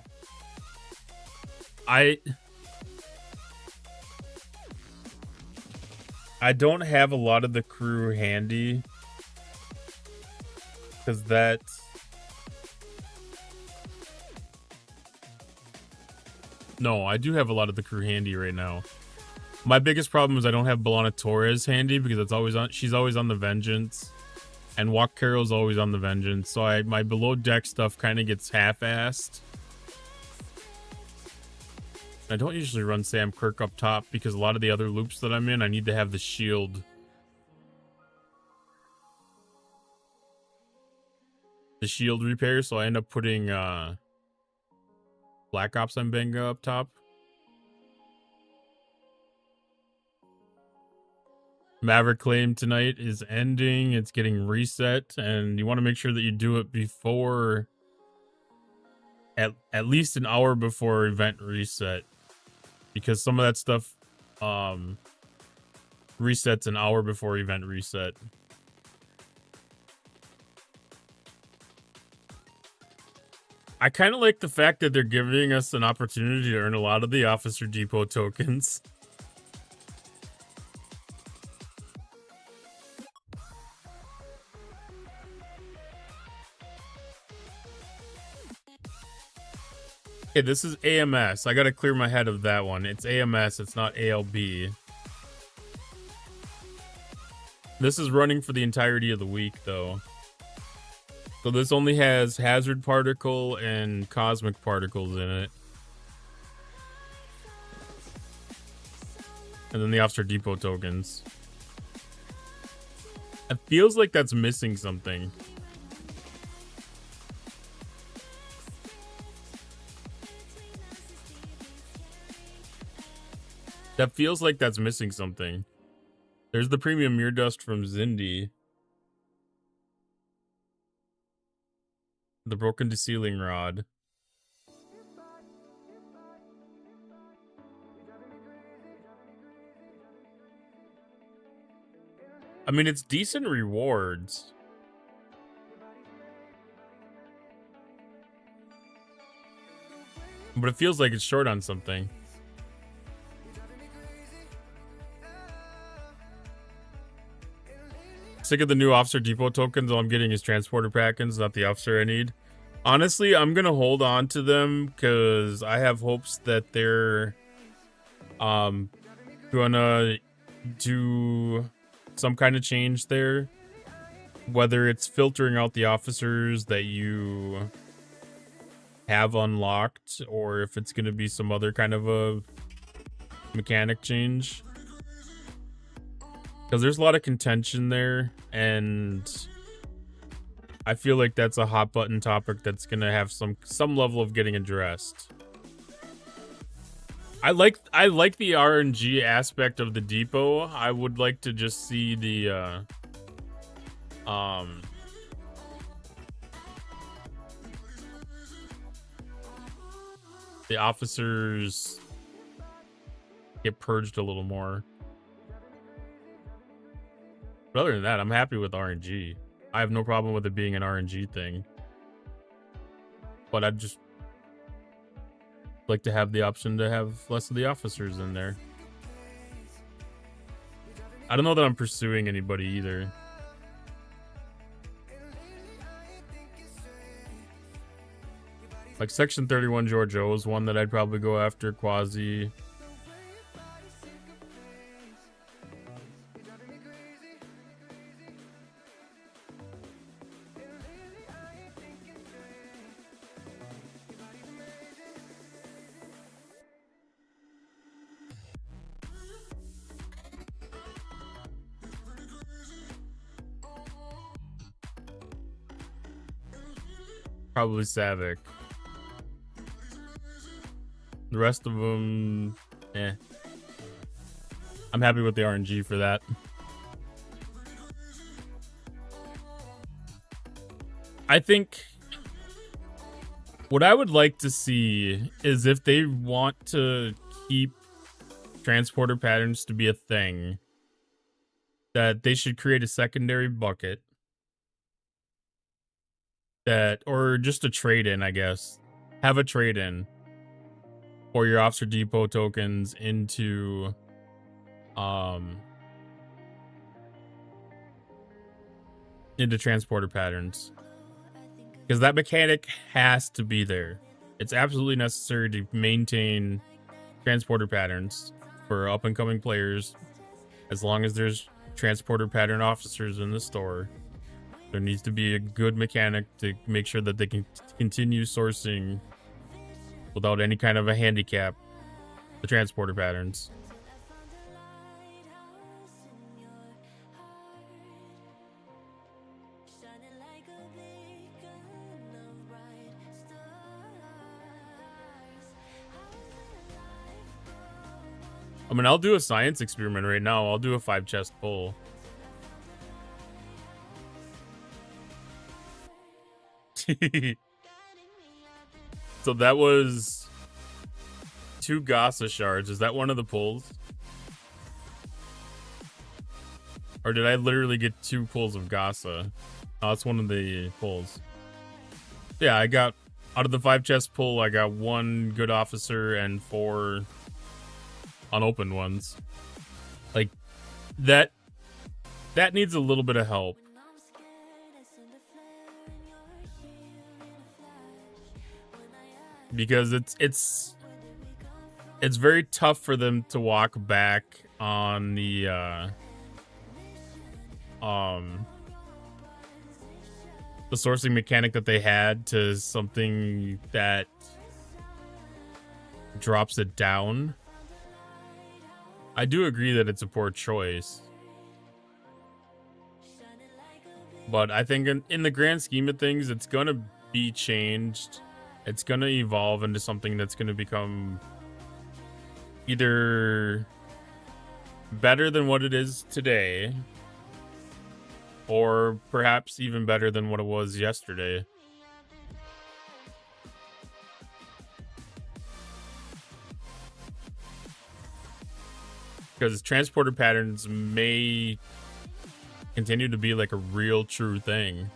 I don't have a lot of the crew handy because no, I do have a lot of the crew handy right now. My biggest problem is I don't have B'Elanna Torres handy because she's always on the Vengeance and Walk Carol's always on the Vengeance. So my below deck stuff kind of gets half-assed. I don't usually run Sam Kirk up top because a lot of the other loops that I'm in, I need to have the shield. The shield repair, so I end up putting Black Ops Mbenga up top. Maverick Claim tonight is ending. It's getting reset, and you want to make sure that you do it before at least an hour before event reset, because some of that stuff resets an hour before event reset. I kind of like the fact that they're giving us an opportunity to earn a lot of the Officer Depot tokens. Okay, this is AMS. I gotta clear my head of that one. It's AMS, it's not ALB. This is running for the entirety of the week, though. So this only has Hazard Particle and Cosmic Particles in it. And then the Officer Depot tokens. It feels like that's missing something. That feels like that's missing something. There's the premium Mirror Dust from Zindi. The Broken Deceiling Rod. I mean, it's decent rewards. But it feels like it's short on something. Sick of the new Officer Depot tokens. All I'm getting is transporter packings, not the officer I need. Honestly, I'm gonna hold on to them because I have hopes that they're gonna do some kind of change there. Whether it's filtering out the officers that you have unlocked, or if it's gonna be some other kind of a mechanic change. Because there's a lot of contention there, and I feel like that's a hot button topic that's gonna have some level of getting addressed. I like the RNG aspect of the depot. I would like to just see the officers get purged a little more. But other than that, I'm happy with RNG. I have no problem with it being an RNG thing. But I'd just like to have the option to have less of the officers in there. I don't know that I'm pursuing anybody either. Like Section 31 George O is one that I'd probably go after. Quasi. Probably Savick. The rest of them, eh. I'm happy with the RNG for that. I think what I would like to see is if they want to keep transporter patterns to be a thing, that they should create a secondary bucket that, or just a trade-in, I guess. Have a trade-in for your Officer Depot tokens into transporter patterns, because that mechanic has to be there. It's absolutely necessary to maintain transporter patterns for up and coming players. As long as there's transporter pattern officers in the store, there needs to be a good mechanic to make sure that they can continue sourcing without any kind of a handicap the transporter patterns. I mean, I'll do a science experiment right now. I'll do a 5 chest pull. So that was 2 Gasa shards. Is that one of the pulls? Or did I literally get 2 pulls of Gasa? Oh, that's one of the pulls. Yeah, I got, out of the 5 chest pull, I got 1 good officer and 4 unopened ones. Like, that needs a little bit of help. Because it's very tough for them to walk back on the sourcing mechanic that they had to something that drops it down. I do agree that it's a poor choice. But I think in the grand scheme of things, it's going to be changed. It's going to evolve into something that's going to become either better than what it is today, or perhaps even better than what it was yesterday. Because transporter patterns may continue to be like a real true thing.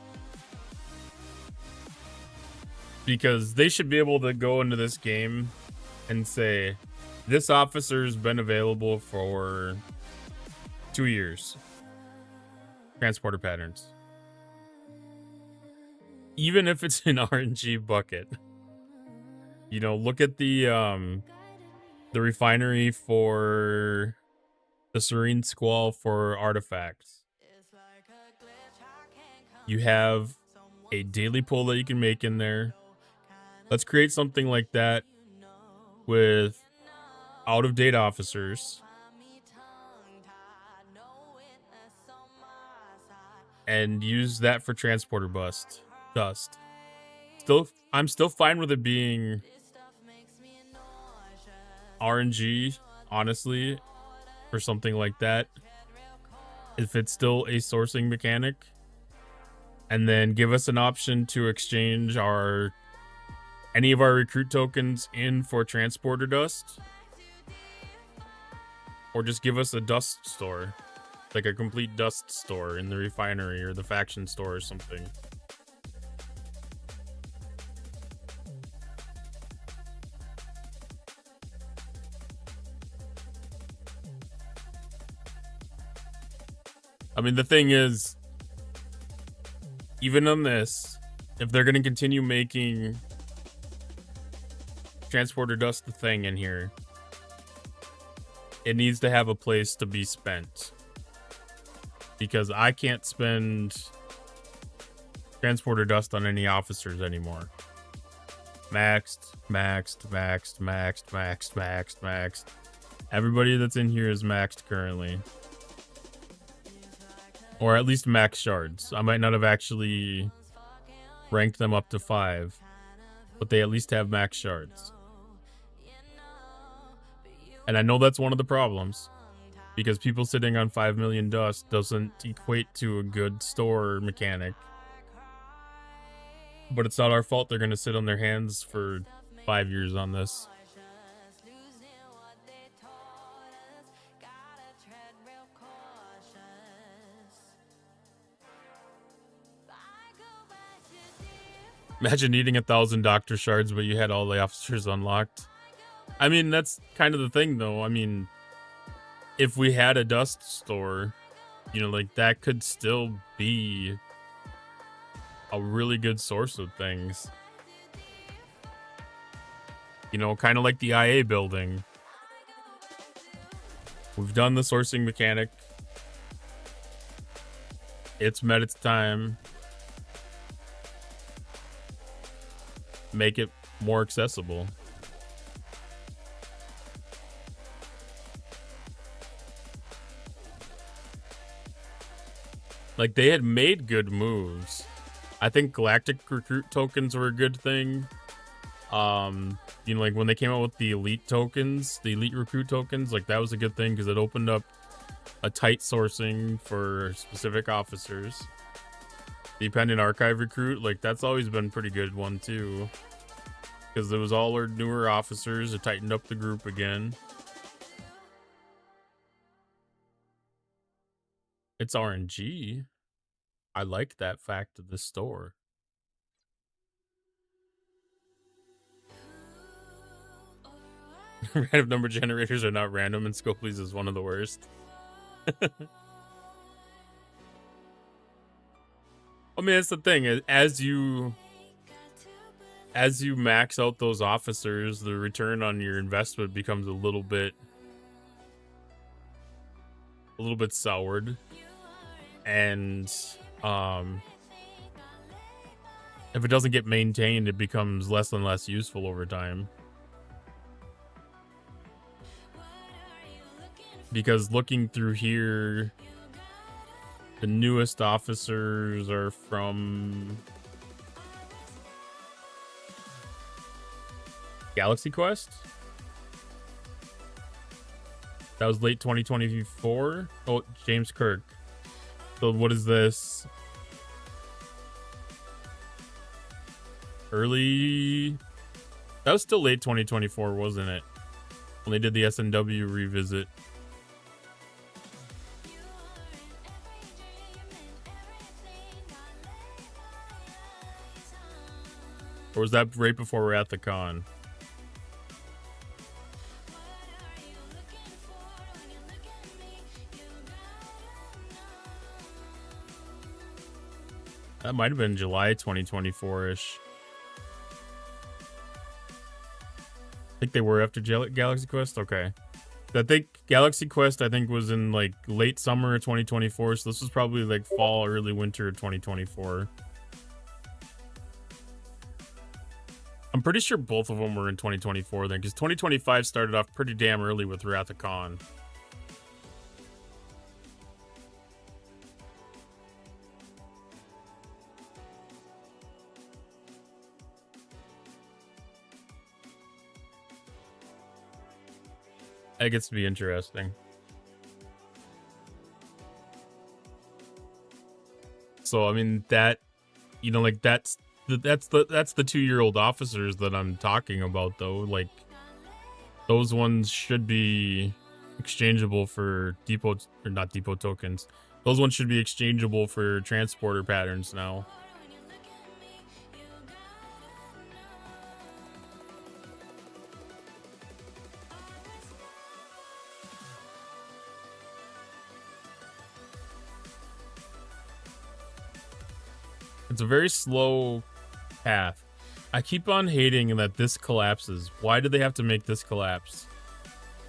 Because they should be able to go into this game and say, this officer's been available for 2 years. Transporter patterns. Even if it's an RNG bucket. You know, look at the refinery for the Serene Squall for artifacts. You have a daily pull that you can make in there. Let's create something like that with out-of-date officers. And use that for transporter dust. I'm still fine with it being RNG, honestly, or something like that. If it's still a sourcing mechanic. And then give us an option to exchange any of our recruit tokens in for transporter dust. Or just give us a dust store. Like a complete dust store in the refinery or the faction store or something. I mean, the thing is, even on this, if they're going to continue making transporter dust the thing in here, it needs to have a place to be spent. Because I can't spend transporter dust on any officers anymore. Maxed. Everybody that's in here is maxed currently. Or at least max shards. I might not have actually ranked them up to 5. But they at least have max shards. And I know that's one of the problems. Because people sitting on 5 million dust doesn't equate to a good store mechanic. But it's not our fault they're going to sit on their hands for 5 years on this. Imagine needing 1,000 doctor shards, but you had all the officers unlocked. I mean, that's kind of the thing, though. I mean, if we had a dust store, you know, like, that could still be a really good source of things. You know, kind of like the IA building. We've done the sourcing mechanic. It's met its time. Make it more accessible. Like, they had made good moves. I think Galactic Recruit tokens were a good thing. You know, like when they came out with the Elite tokens, the Elite Recruit tokens, like that was a good thing because it opened up a tight sourcing for specific officers. The Dependent Archive Recruit, like that's always been a pretty good one too. Because it was all our newer officers, it tightened up the group again. It's RNG. I like that fact of the store. Random number generators are not random, and Scopely's is one of the worst. I mean, that's the thing. As you max out those officers, the return on your investment becomes a little bit soured. And if it doesn't get maintained, it becomes less and less useful over time. Because looking through here, the newest officers are from Galaxy Quest. That was late 2024. Oh, James Kirk. So what is this? Early... That was still late 2024, wasn't it? When they did the SNW revisit. Or was that right before we're at the con? That might have been July 2024-ish. I think they were after Galaxy Quest? Okay. I think Galaxy Quest, was in like late summer of 2024, so this was probably like fall, early winter of 2024. I'm pretty sure both of them were in 2024 then, because 2025 started off pretty damn early with Wrath of Khan. That gets to be interesting. So I mean that, you know, like that's the 2-year-old officers that I'm talking about though. Like those ones should be exchangeable for depot, or not depot tokens. Those ones should be exchangeable for transporter patterns now. It's a very slow path. I keep on hating that this collapses. Why do they have to make this collapse?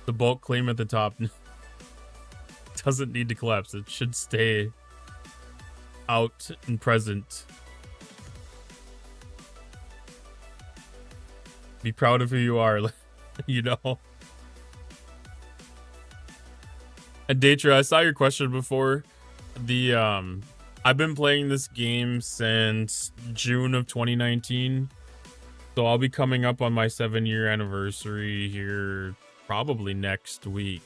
The bulk claim at the top doesn't need to collapse. It should stay out and present. Be proud of who you are, you know. And Datra, I saw your question before. I've been playing this game since June of 2019. So I'll be coming up on my 7-year anniversary here probably next week.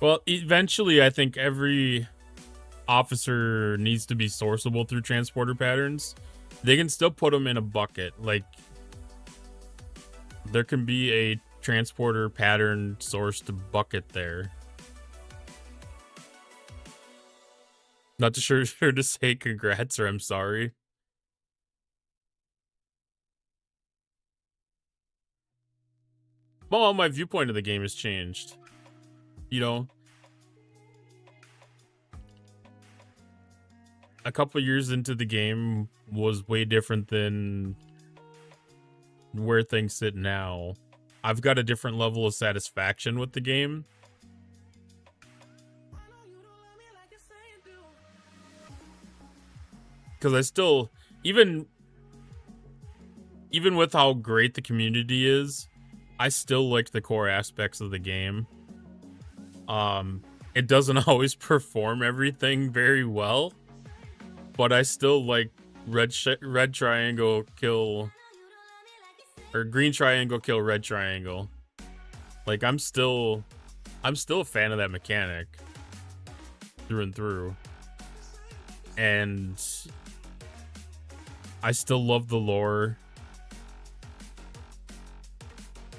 Well, eventually I think every officer needs to be sourceable through transporter patterns. They can still put them in a bucket. Like, there can be a transporter pattern sourced bucket there. Not sure to say congrats or I'm sorry. Well, my viewpoint of the game has changed. You know, a couple years into the game was way different than where things sit now. I've got a different level of satisfaction with the game. Because I still, even with how great the community is, I still like the core aspects of the game. it doesn't always perform everything very well, but I still like red triangle kill, or green triangle kill red triangle. Like I'm still a fan of that mechanic through and through, and I still love the lore.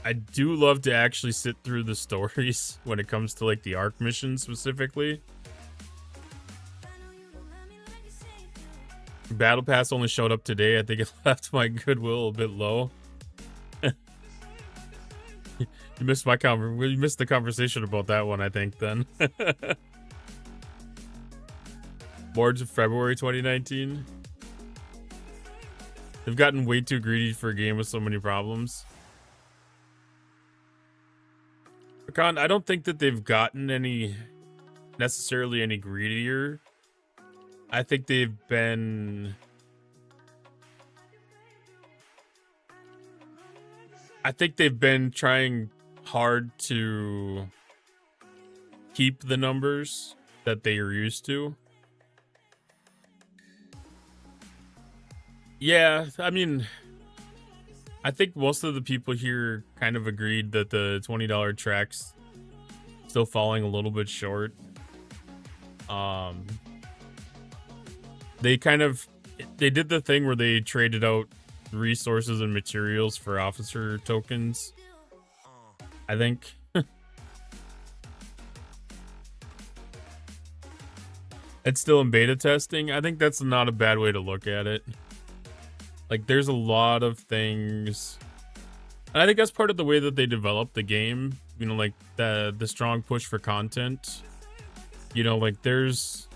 I do love to actually sit through the stories when it comes to like the ARC mission specifically. Battle Pass only showed up today. I think it left my goodwill a bit low. You missed you missed the conversation about that one, I think, then. Boards of February 2019. They've gotten way too greedy for a game with so many problems. Con, I don't think that they've gotten necessarily any greedier. I think they've been... trying hard to keep the numbers that they are used to. Yeah, I mean, I think most of the people here kind of agreed that the $20 track's still falling a little bit short. They did the thing where they traded out resources and materials for officer tokens, I think. It's still in beta testing. I think that's not a bad way to look at it. Like, there's a lot of things, and I think that's part of the way that they develop the game. You know, like the strong push for content. You know, like there's,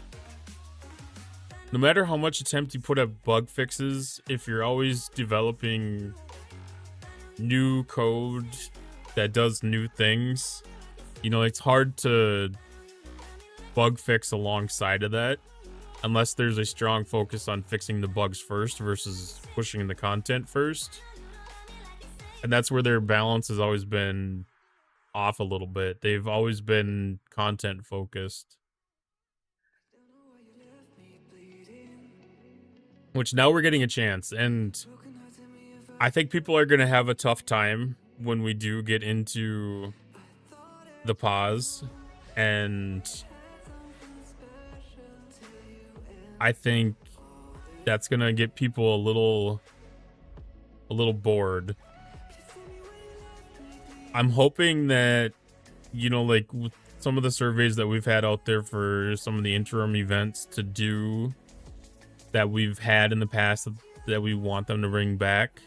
no matter how much attempt you put at bug fixes, if you're always developing new code that does new things, you know, it's hard to bug fix alongside of that unless there's a strong focus on fixing the bugs first versus pushing the content first. And that's where their balance has always been off a little bit. They've always been content focused, which now we're getting a chance. And I think people are going to have a tough time when we do get into the pause. And I think that's going to get people a little bored. I'm hoping that, you know, like with some of the surveys that we've had out there for some of the interim events to do that we've had in the past that we want them to bring back.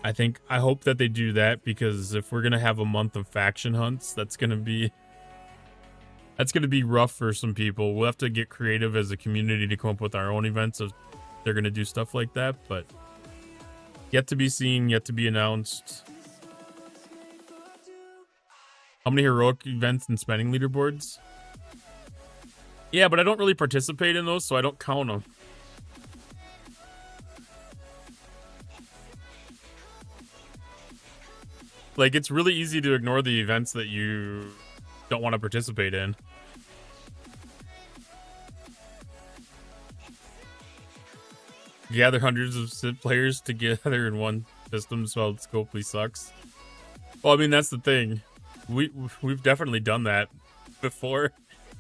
I hope that they do that, because if we're going to have a month of faction hunts, that's going to be rough for some people. We'll have to get creative as a community to come up with our own events if they're going to do stuff like that, but yet to be seen, yet to be announced. How many heroic events and spending leaderboards? Yeah, but I don't really participate in those, so I don't count them. Like, it's really easy to ignore the events that you don't want to participate in. Gather hundreds of players together in one system so Scopely sucks. Well, I mean, that's the thing. We've definitely done that before.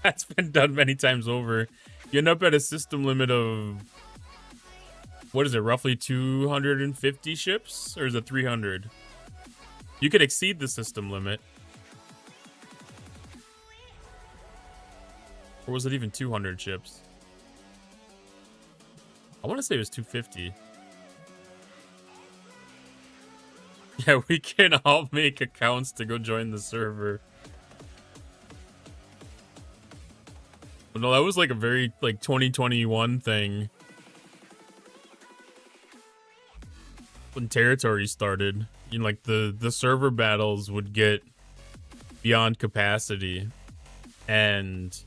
That's been done many times over. You end up at a system limit of, what is it, roughly 250 ships? Or is it 300? You could exceed the system limit. Or was it even 200 ships? I want to say it was 250. Yeah, we can all make accounts to go join the server. But no, that was like a very, like, 2021 thing. When territory started, you know, like the server battles would get beyond capacity. And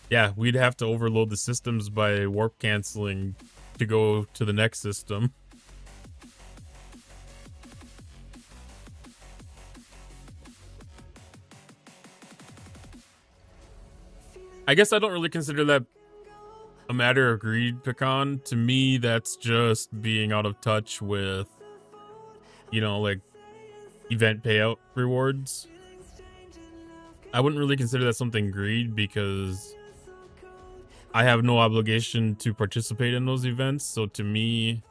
yeah, we'd have to overload the systems by warp canceling to go to the next system. I guess I don't really consider that a matter of greed, Pecan. To me, that's just being out of touch with, you know, like event payout rewards. I wouldn't really consider that something greed because I have no obligation to participate in those events. So to me,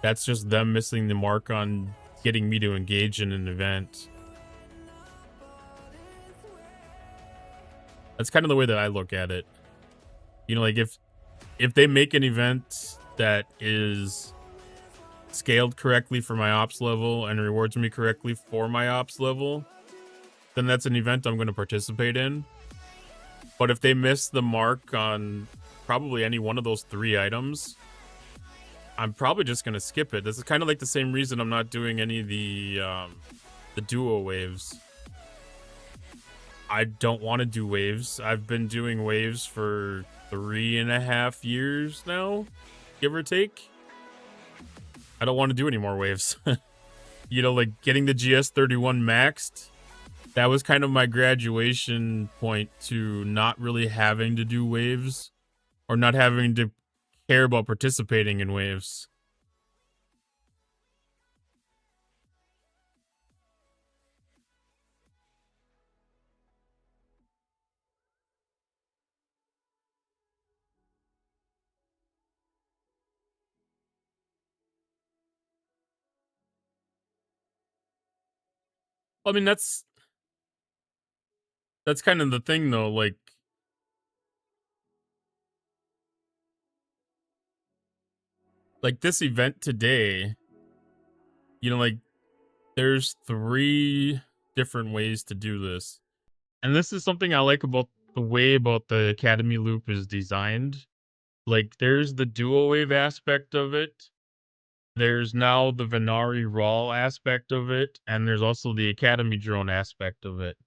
that's just them missing the mark on getting me to engage in an event. That's kind of the way that I look at it. You know, like if they make an event that is scaled correctly for my ops level and rewards me correctly for my ops level, then that's an event I'm going to participate in. But if they miss the mark on probably any one of those 3 items, I'm probably just going to skip it. This is kind of like the same reason I'm not doing any of the duo waves. I don't want to do waves. I've been doing waves for 3.5 years now, give or take. I don't want to do any more waves. You know, like getting the GS31 maxed, that was kind of my graduation point to not really having to do waves or not having to care about participating in waves. I mean, that's kind of the thing, though. Like this event today, you know, like there's 3 different ways to do this. And this is something I like about the way about the Academy loop is designed. Like there's the dual wave aspect of it. There's now the Venari Raw aspect of it, and there's also the Academy drone aspect of it.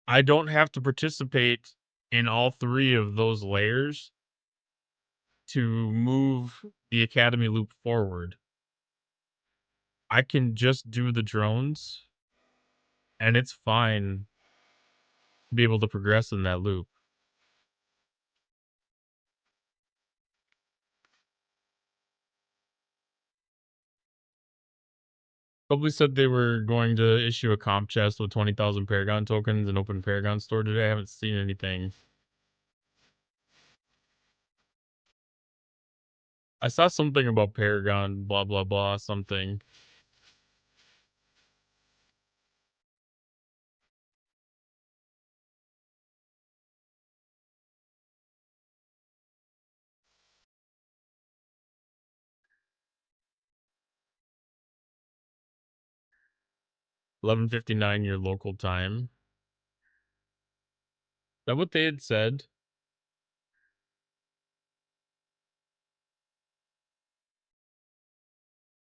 I don't have to participate in all 3 of those layers to move the Academy loop forward. I can just do the drones, and it's fine to be able to progress in that loop. Probably said they were going to issue a comp chest with 20,000 Paragon tokens and open Paragon store today. I haven't seen anything. I saw something about Paragon, blah, blah, blah, something. $11:59 your local time. Is that what they had said?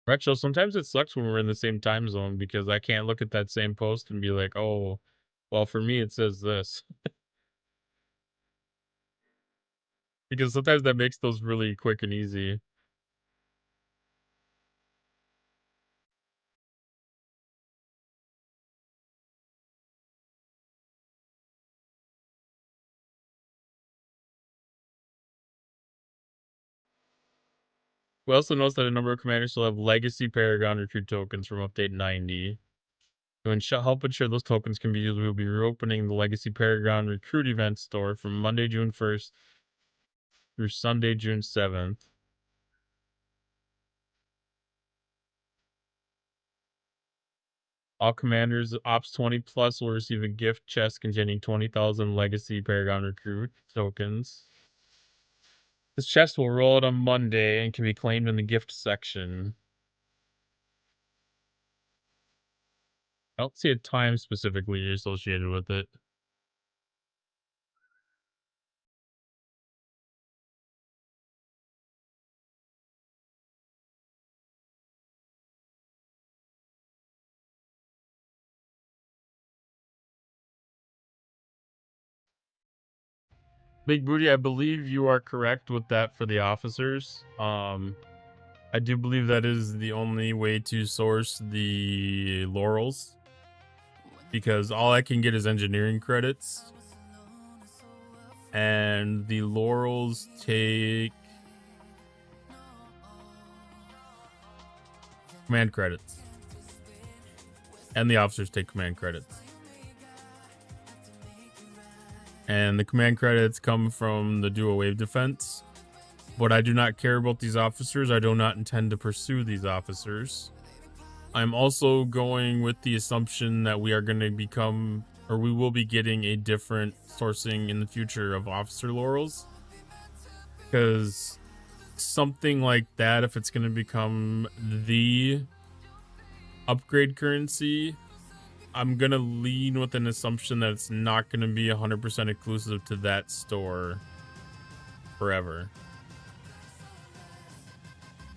Retro, sometimes it sucks when we're in the same time zone because I can't look at that same post and be like, oh, well, for me, it says this. Because sometimes that makes those really quick and easy. We also noticed that a number of commanders still have legacy Paragon recruit tokens from update 90. To help ensure those tokens can be used, we will be reopening the Legacy Paragon Recruit event store from Monday, June 1st through Sunday, June 7th. All commanders Ops 20 Plus will receive a gift chest containing 20,000 Legacy Paragon Recruit tokens. This chest will roll out on Monday and can be claimed in the gift section. I don't see a time specifically associated with it. Big Booty, I believe you are correct with that for the officers. I do believe that is the only way to source the laurels, because all I can get is engineering credits, And the laurels take command credits. And the officers take command credits. And the command credits come from the dual wave defense. But I do not care about these officers. I do not intend to pursue these officers. I'm also going with the assumption that we are going to become, or we will be getting a different sourcing in the future of officer laurels. Because something like that, if it's going to become the upgrade currency, I'm going to lean with an assumption that it's not going to be 100% exclusive to that store forever.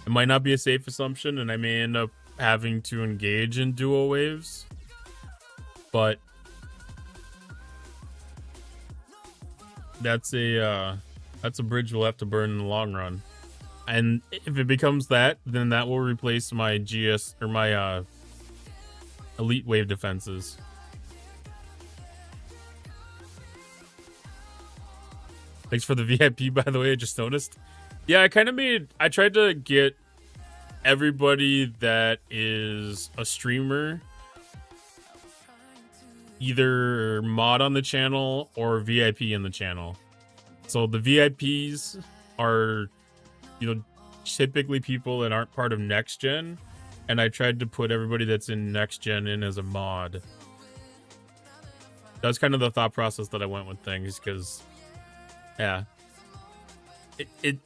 It might not be a safe assumption, and I may end up having to engage in dual waves, but that's a bridge we'll have to burn in the long run. And if it becomes that, then that will replace my GS or my elite wave defenses. Thanks for the VIP, by the way. I just noticed. Yeah, I tried to get everybody that is a streamer either mod on the channel or VIP in the channel. So the VIPs are, typically people that aren't part of next gen, and I tried to put everybody that's in next gen in as a mod. That's kind of the thought process that I went with things, because yeah, it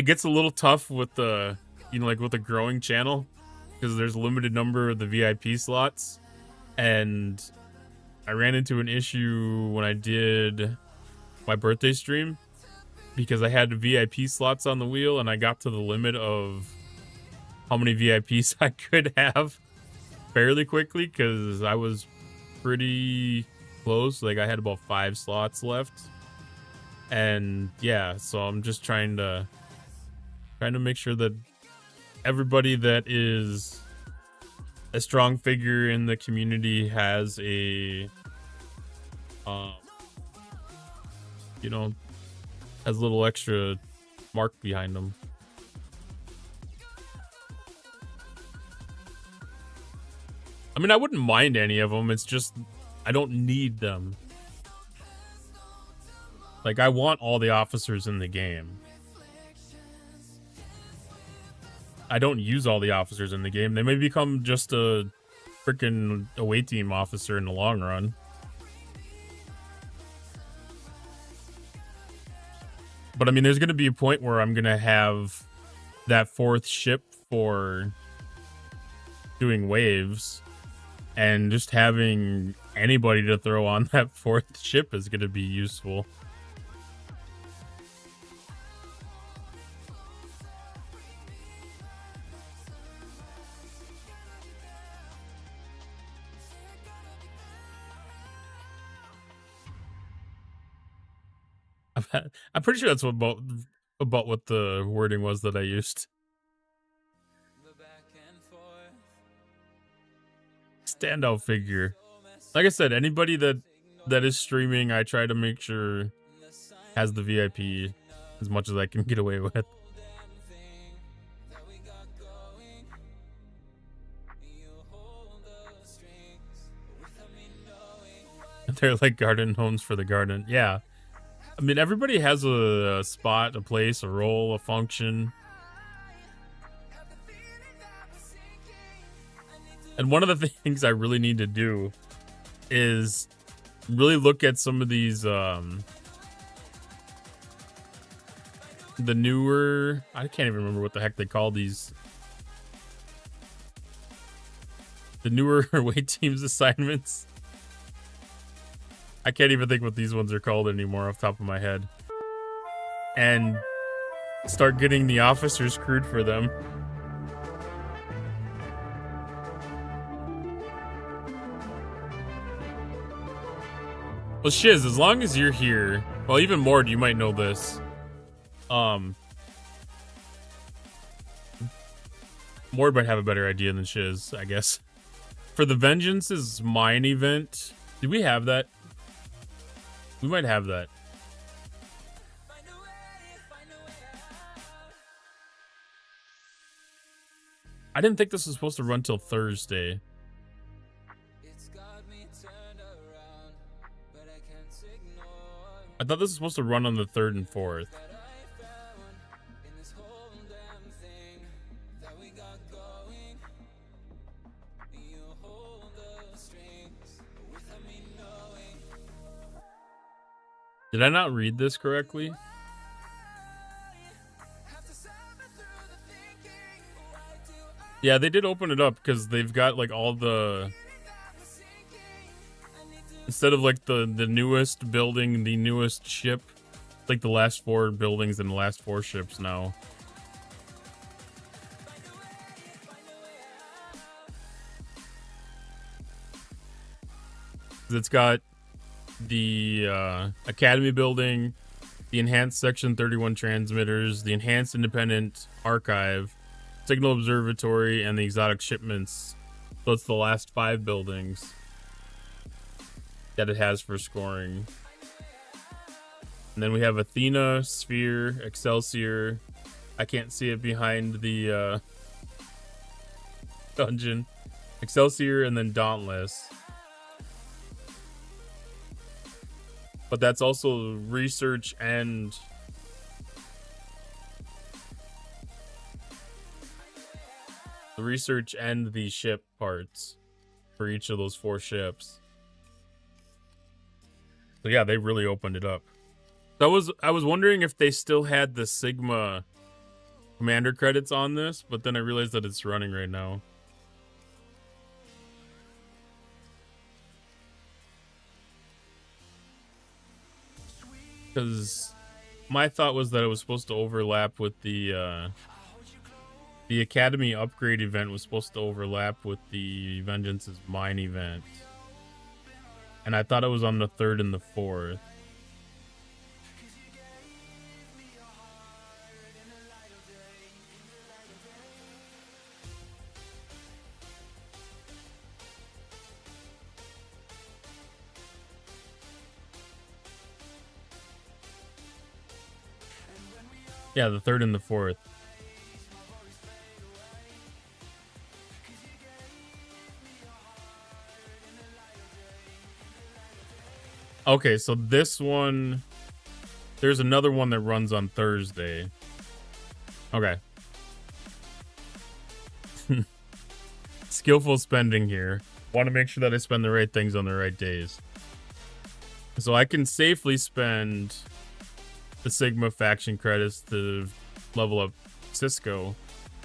gets a little tough with the with a growing channel, because there's a limited number of the VIP slots, and I ran into an issue when I did my birthday stream, because I had VIP slots on the wheel, and I got to the limit of how many VIPs I could have fairly quickly, because I was pretty close. Like, I had about 5 slots left, and yeah, so I'm just trying to make sure that everybody that is a strong figure in the community has a has a little extra mark behind them. I mean, I wouldn't mind any of them. It's just I don't need them. Like, I want all the officers in the game. I don't use all the officers in the game. They may become just a freaking away team officer in the long run. But I mean, there's going to be a point where I'm going to have that 4th ship for doing waves, and just having anybody to throw on that 4th ship is going to be useful. I'm pretty sure that's about what the wording was that I used. Standout figure. Like I said, anybody that is streaming, I try to make sure has the VIP as much as I can get away with. They're like garden homes for the garden. Yeah. I mean, everybody has a spot, a place, a role, a function. And one of the things I really need to do is really look at some of these, the newer, I can't even remember what the heck they call these. The newer away teams assignments. I can't even think what these ones are called anymore off the top of my head. And start getting the officers crewed for them. Well, Shiz, as long as you're here, well, even Mord, you might know this. Mord might have a better idea than Shiz, I guess. For the Vengeance's mine event, do we have that? We might have that. I didn't think this was supposed to run till Thursday. I thought this was supposed to run on the 3rd and 4th. Did I not read this correctly? Yeah, they did open it up because they've got like all the... Instead of like the newest building, the newest ship, like the last 4 buildings and the last 4 ships now. It's got the Academy building, the enhanced Section 31 transmitters, the enhanced independent archive, Signal Observatory, and the exotic shipments. So it's the last 5 buildings that it has for scoring. And then we have Athena, Sphere, Excelsior. I can't see it behind the dungeon. Excelsior and then Dauntless. But that's also research and the research and the ship parts for each of those 4 ships. So yeah, they really opened it up. I was wondering if they still had the Sigma commander credits on this, but then I realized that it's running right now. Because my thought was that it was supposed to overlap with the Academy upgrade event was supposed to overlap with the Vengeance's Mine event. And I thought it was on the 3rd and the 4th. Yeah, the 3rd and the 4th. Okay, so this one, there's another one that runs on Thursday. Okay. Skillful spending here. Want to make sure that I spend the right things on the right days. So I can safely spend the Sigma faction credits to level up Cisco.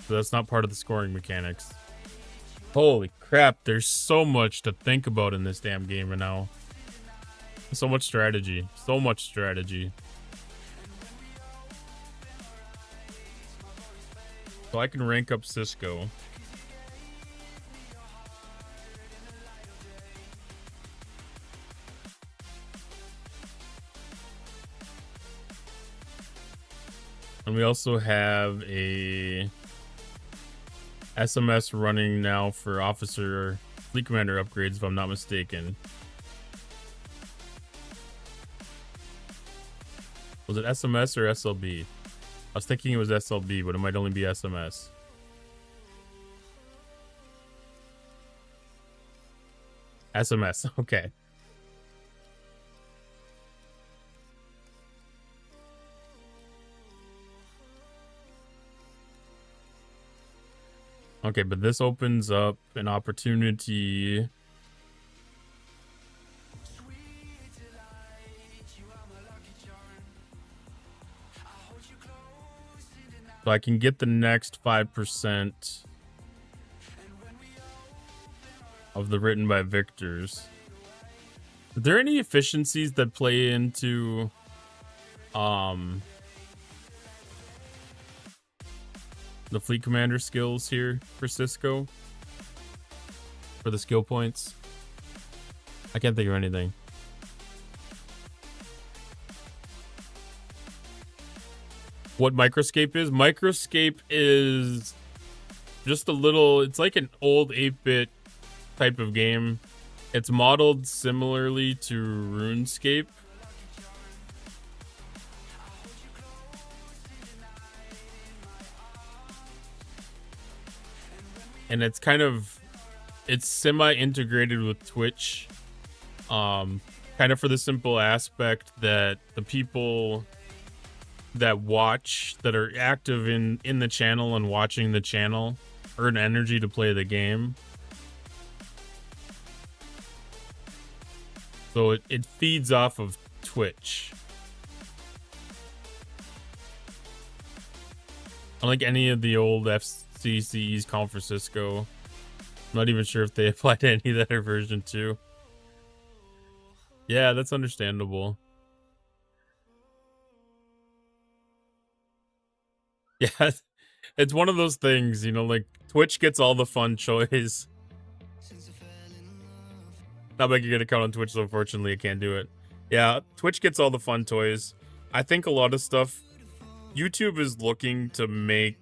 So that's not part of the scoring mechanics. Holy crap, there's so much to think about in this damn game right now. So much strategy. So much strategy. So I can rank up Cisco. And we also have a SMS running now for Officer Fleet Commander upgrades, if I'm not mistaken. Was it SMS or SLB? I was thinking it was SLB, but it might only be SMS. SMS, okay. Okay, but this opens up an opportunity. So I can get the next 5% of the written by victors. Are there any efficiencies that play into the fleet commander skills here for Cisco? For the skill points? I can't think of anything. What Microscape is? Microscape is just a little, it's like an old 8-bit type of game. It's modeled similarly to RuneScape. and it's kind of semi-integrated with Twitch, kind of for the simple aspect that the people that watch, that are active in the channel and watching the channel, earn energy to play the game. So it feeds off of Twitch. Unlike any of the old FCCs, Call for Cisco, I'm not even sure if they apply to any that are version 2. Yeah, that's understandable. Yeah, it's one of those things, you know, like Twitch gets all the fun choice. Not making an account on Twitch, so unfortunately I can't do it. Yeah, Twitch gets all the fun toys. I think a lot of stuff, YouTube is looking to make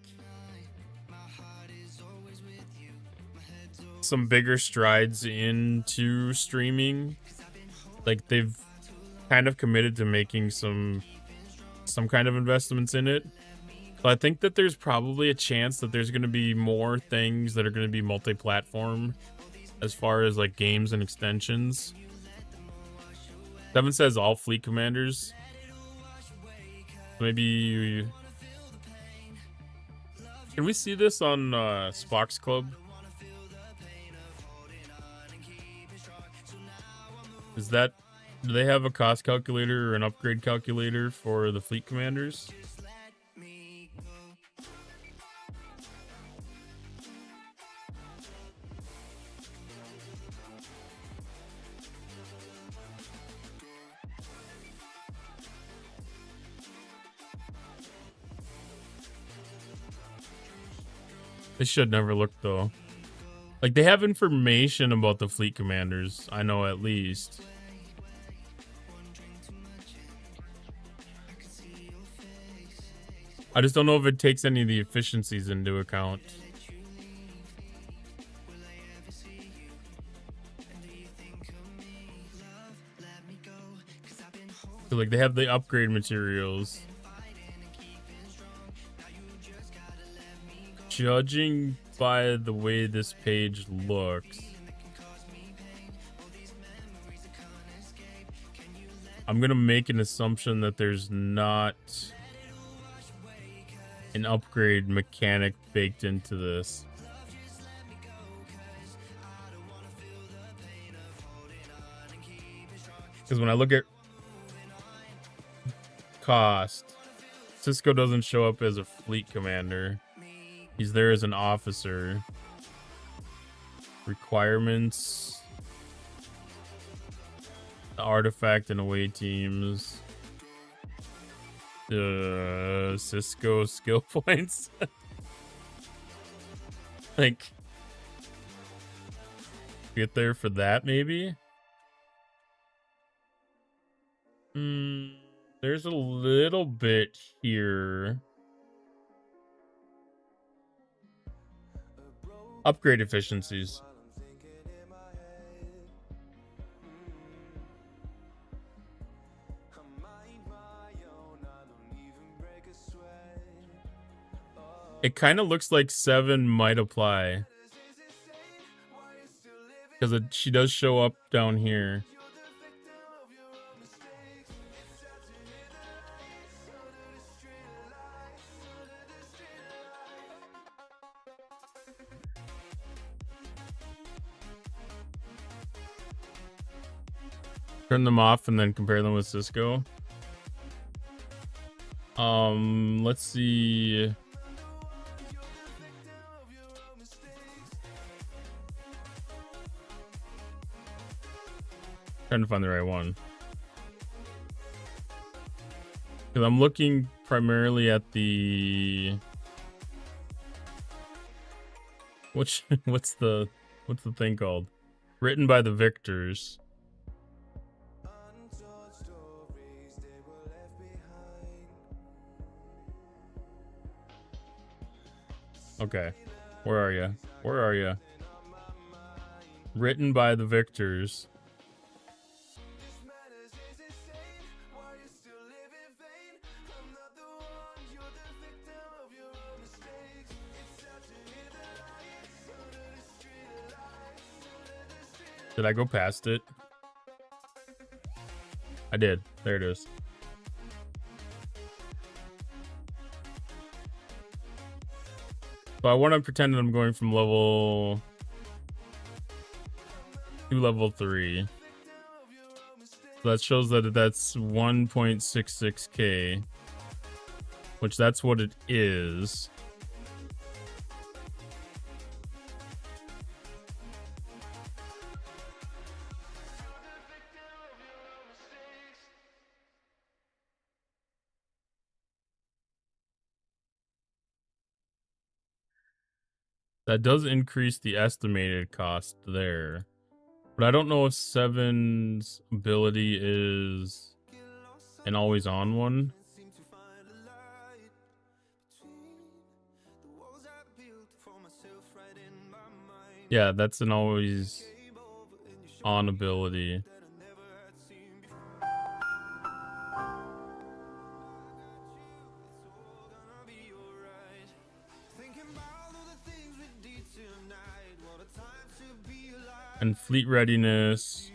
some bigger strides into streaming. Like they've kind of committed to making some kind of investments in it. So I think that there's probably a chance that there's going to be more things that are going to be multi-platform as far as like games and extensions. Devin says all fleet commanders. Maybe can we see this on Spox Club? Is that, do they have a cost calculator or an upgrade calculator for the fleet commanders? They should never look though. Like they have information about the fleet commanders, I know at least. I just don't know if it takes any of the efficiencies into account. So like they have the upgrade materials. Judging by the way this page looks, I'm gonna make an assumption that there's not an upgrade mechanic baked into this. Because when I look at cost, Cisco doesn't show up as a fleet commander. He's there as an officer. Requirements. The artifact and away teams. Cisco skill points. Like, get there for that maybe? There's a little bit here. Upgrade efficiencies. It kind of looks like 7 might apply. Because she does show up down here. Turn them off and then compare them with Cisco. Let's see. Trying to find the right one. Because I'm looking primarily at the what's the thing called? Written by the victors. Okay. Where are you? Where are you? Written by the victors. Did I go past it? I did. There it is. So I want to pretend that I'm going from level 2 level 3. So that shows that that's 1.66k, which that's what it is. That does increase the estimated cost there. But I don't know if 7's ability is an always on one. Yeah, that's an always on ability. And fleet readiness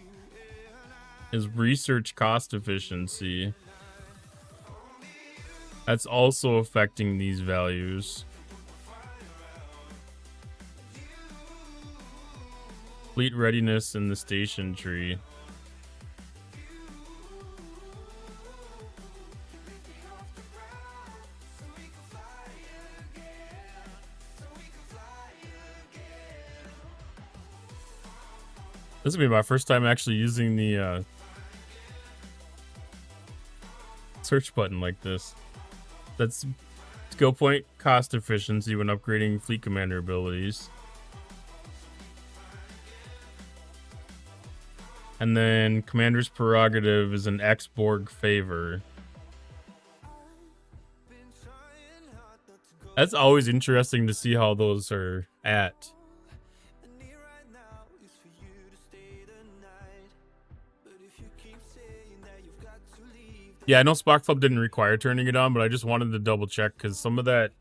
is research cost efficiency. That's also affecting these values. Fleet readiness in the station tree. This will be my first time actually using the search button like this. That's skill point cost efficiency when upgrading fleet commander abilities. And then commander's prerogative is an ex-Borg favor. That's always interesting to see how those are at. Yeah, I know Spock Club didn't require turning it on, but I just wanted to double check because some of that...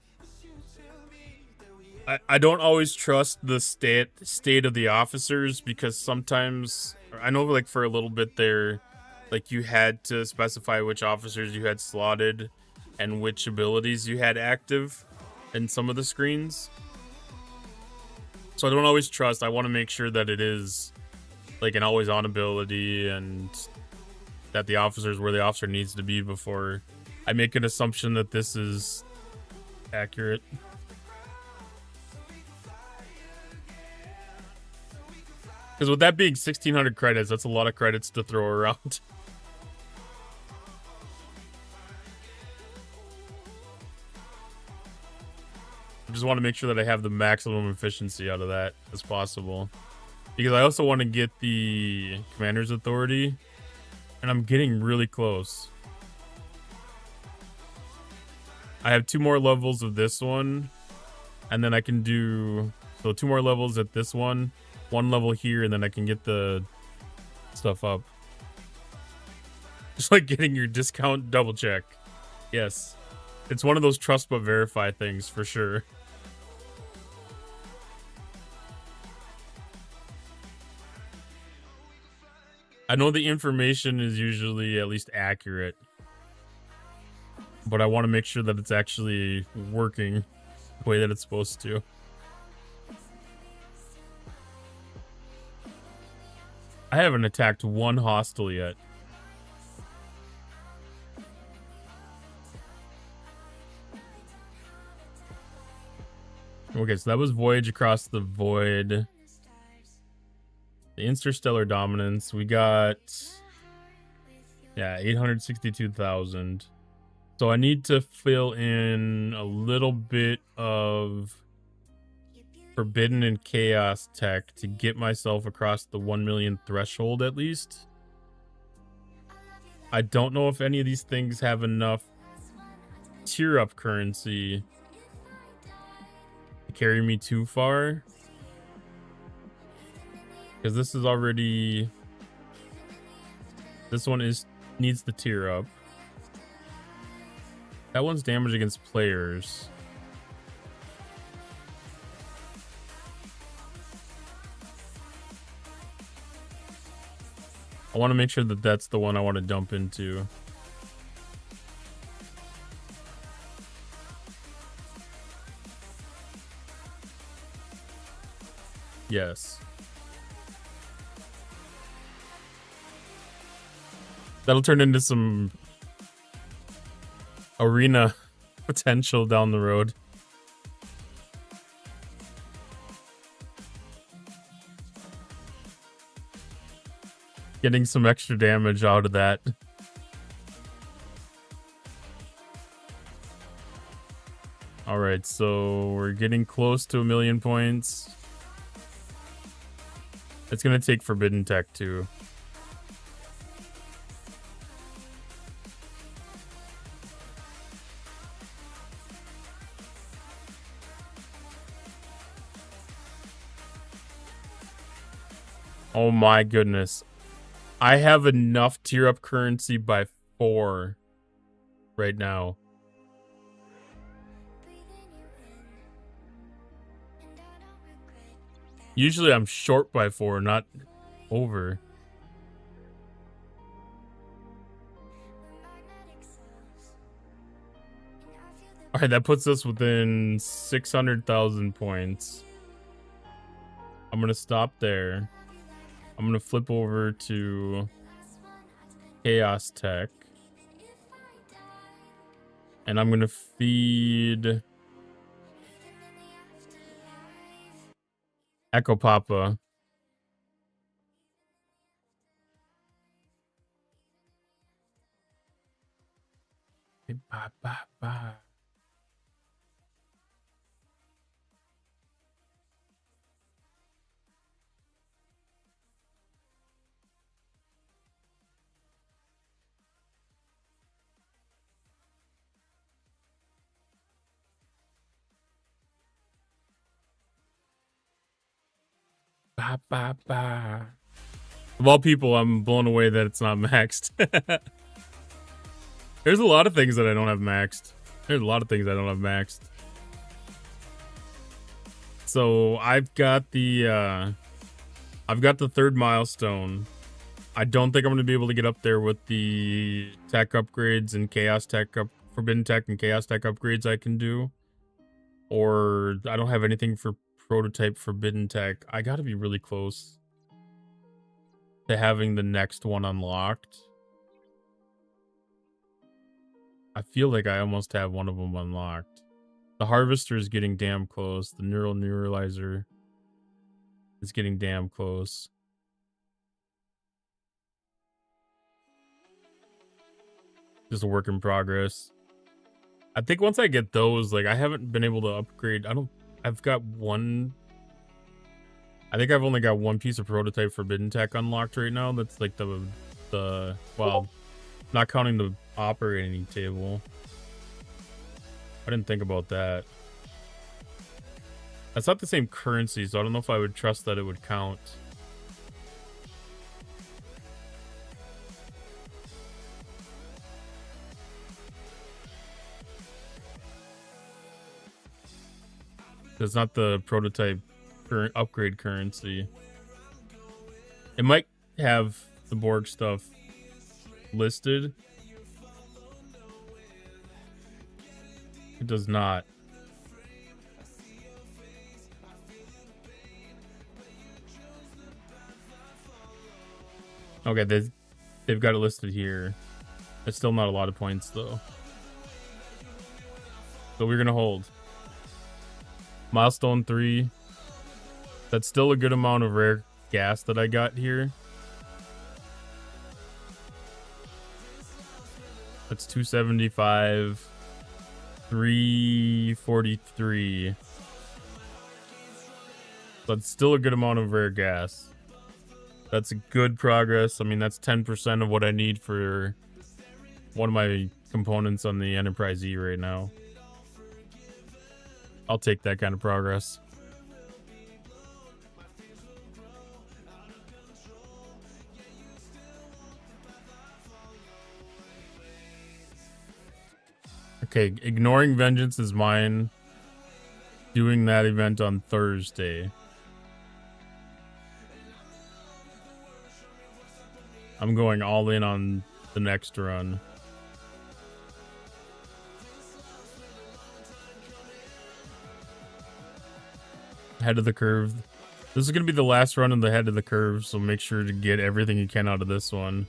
I don't always trust the state of the officers because sometimes... I know like for a little bit there, like you had to specify which officers you had slotted and which abilities you had active in some of the screens. So I don't always trust. I want to make sure that it is like an always on ability and that the officer is where the officer needs to be before I make an assumption that this is accurate. Because with that being 1,600 credits, that's a lot of credits to throw around. I just want to make sure that I have the maximum efficiency out of that as possible. Because I also want to get the commander's authority. And I'm getting really close. I have 2 more levels of this one. And then I can do... So 2 more levels at this one. 1 level here, and then I can get the stuff up. Just like getting your discount double check. Yes. It's one of those trust but verify things for sure. I know the information is usually at least accurate, but I want to make sure that it's actually working the way that it's supposed to. I haven't attacked one hostile yet. Okay, so that was Voyage Across the Void. The Interstellar Dominance. We got... Yeah, 862,000. So I need to fill in a little bit of Forbidden and Chaos tech to get myself across the 1 million threshold at least. I don't know if any of these things have enough tier up currency to carry me too far. Because this is already... This one needs the tier up. That one's damage against players. I want to make sure that that's the one I want to dump into. Yes. That'll turn into some arena potential down the road. Getting some extra damage out of that. Alright, so we're getting close to 1,000,000 points. It's gonna take Forbidden Tech too. Oh my goodness. I have enough tier up currency by 4 right now. Usually I'm short by 4, not over. Alright, that puts us within 600,000 points. I'm gonna stop there. I'm gonna flip over to Chaos Tech. And I'm gonna feed Echo Papa. Ba, ba, ba. Ba, ba, ba. Of all people, I'm blown away that it's not maxed. There's a lot of things that I don't have maxed. There's a lot of things I don't have maxed. So I've got the third milestone. I don't think I'm gonna be able to get up there with the tech upgrades and Chaos Tech Forbidden Tech and Chaos Tech upgrades I can do. Or I don't have anything for Prototype Forbidden Tech. I gotta be really close to having the next one unlocked. I feel like I almost have one of them unlocked. The Harvester is getting damn close. The Neural Neuralizer is getting damn close. Just a work in progress. I think once I get those, like, I haven't been able to upgrade. I've got one. I think I've only got one piece of Prototype Forbidden Tech unlocked right now. That's like the well, not counting the operating table. I didn't think about that. That's not the same currency, so I don't know if I would trust that it would count. It's not the Prototype upgrade currency. It might have the Borg stuff listed. It does not. Okay, they've got it listed here. It's still not a lot of points though. So we're gonna hold. Milestone 3. That's still a good amount of rare gas that I got here. That's 275. 343. That's still a good amount of rare gas. That's a good progress. I mean, that's 10% of what I need for one of my components on the Enterprise E right now. I'll take that kind of progress. Okay, Ignoring Vengeance is mine. Doing that event on Thursday. I'm going all in on the next run. Head of the curve. This is going to be the last run in the head of the curve, so make sure to get everything you can out of this one.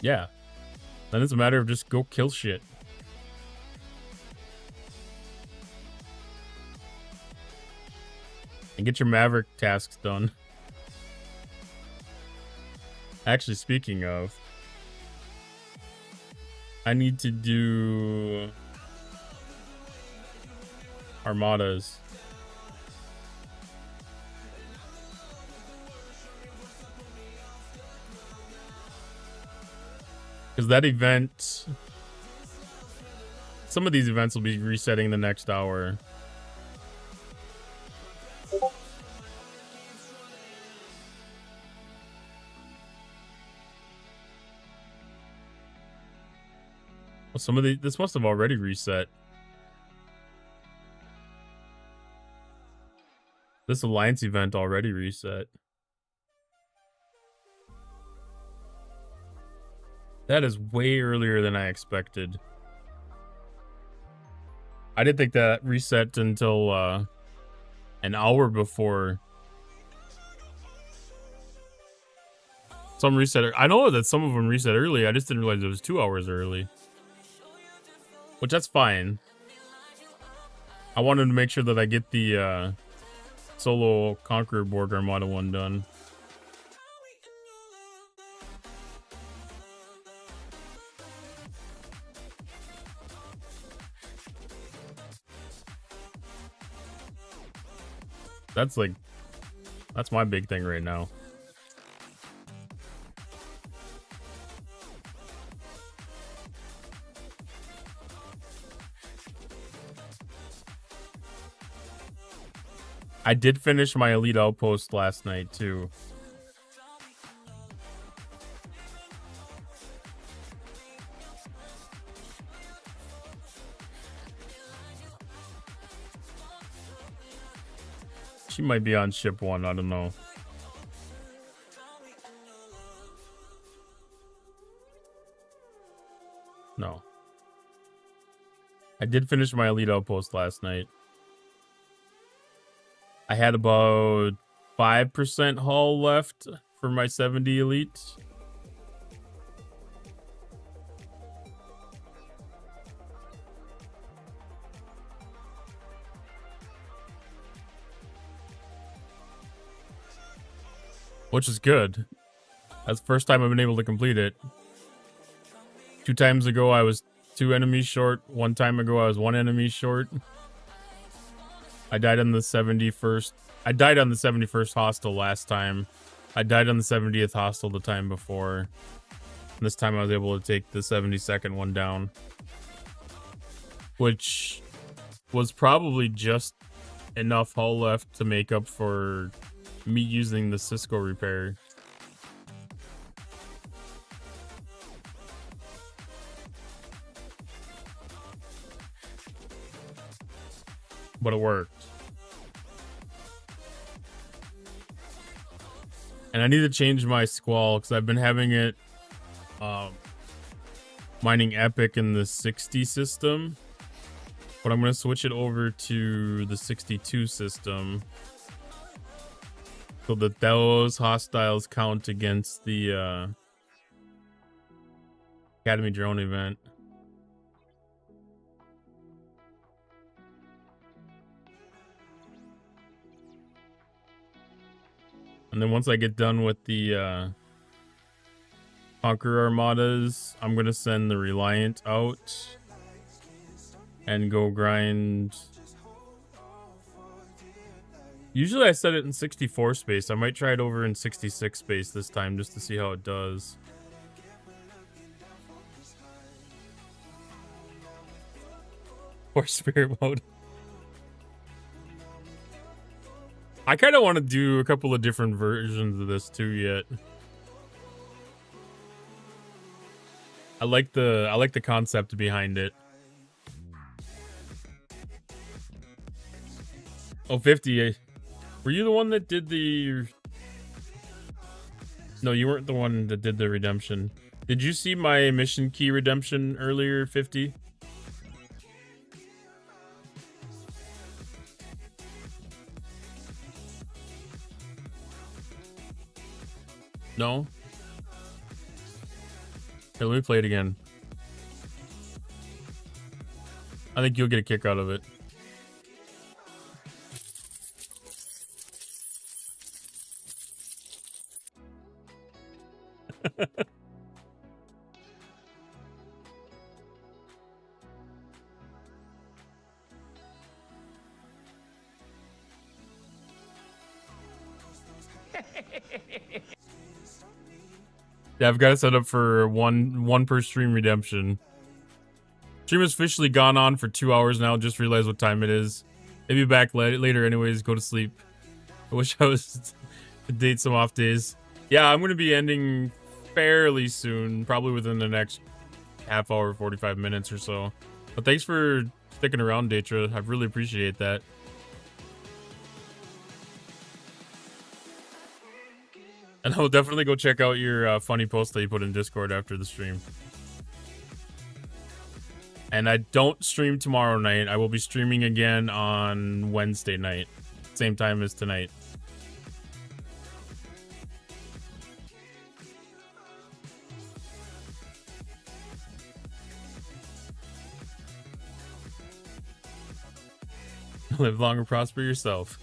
Yeah. Then it's a matter of just go kill shit. And get your Maverick tasks done. Actually, speaking of, I need to do Armadas. Because that event, some of these events will be resetting the next hour. Well, some of this must have already reset. This Alliance event already reset. That is way earlier than I expected. I didn't think that reset until an hour before. Some reset. I know that some of them reset early. I just didn't realize it was 2 hours early. Which, that's fine. I wanted to make sure that I get the solo Conqueror Borg Armada one done. That's my big thing right now. I did finish my Elite Outpost last night, too. She might be on ship 1, I don't know. No. I did finish my Elite Outpost last night. I had about 5% hull left for my 70 Elite. Which is good. That's the first time I've been able to complete it. 2 times ago I was 2 enemies short. 1 time ago I was 1 enemy short. I died on the 71st. I died on the 71st hostile last time. I died on the 70th hostile the time before. And this time I was able to take the 72nd one down. Which was probably just enough hull left to make up for me using the Cisco repair. But it worked. And I need to change my squall because I've been having it mining Epic in the 60 system. But I'm going to switch it over to the 62 system so that those hostiles count against the Academy drone event. And then once I get done with the Conqueror Armadas, I'm going to send the Reliant out and go grind. Usually I set it in 64 space. I might try it over in 66 space this time just to see how it does. Or spirit mode. I kind of want to do a couple of different versions of this too yet. I like the concept behind it. Oh, 50. Were you the one that did the... No, you weren't the one that did the redemption. Did you see my mission key redemption earlier, 50? No? Here, let me play it again. I think you'll get a kick out of it. Yeah, I've got it set up for one per stream redemption. Stream has officially gone on for 2 hours now. Just realized what time it is. Maybe back later anyways. Go to sleep. I wish I was to date some off days. Yeah, I'm going to be ending fairly soon. Probably within the next half hour, 45 minutes or so. But thanks for sticking around, Datra. I really appreciate that. And I'll definitely go check out your funny post that you put in Discord after the stream. And I don't stream tomorrow night. I will be streaming again on Wednesday night. Same time as tonight. Live long and prosper yourself.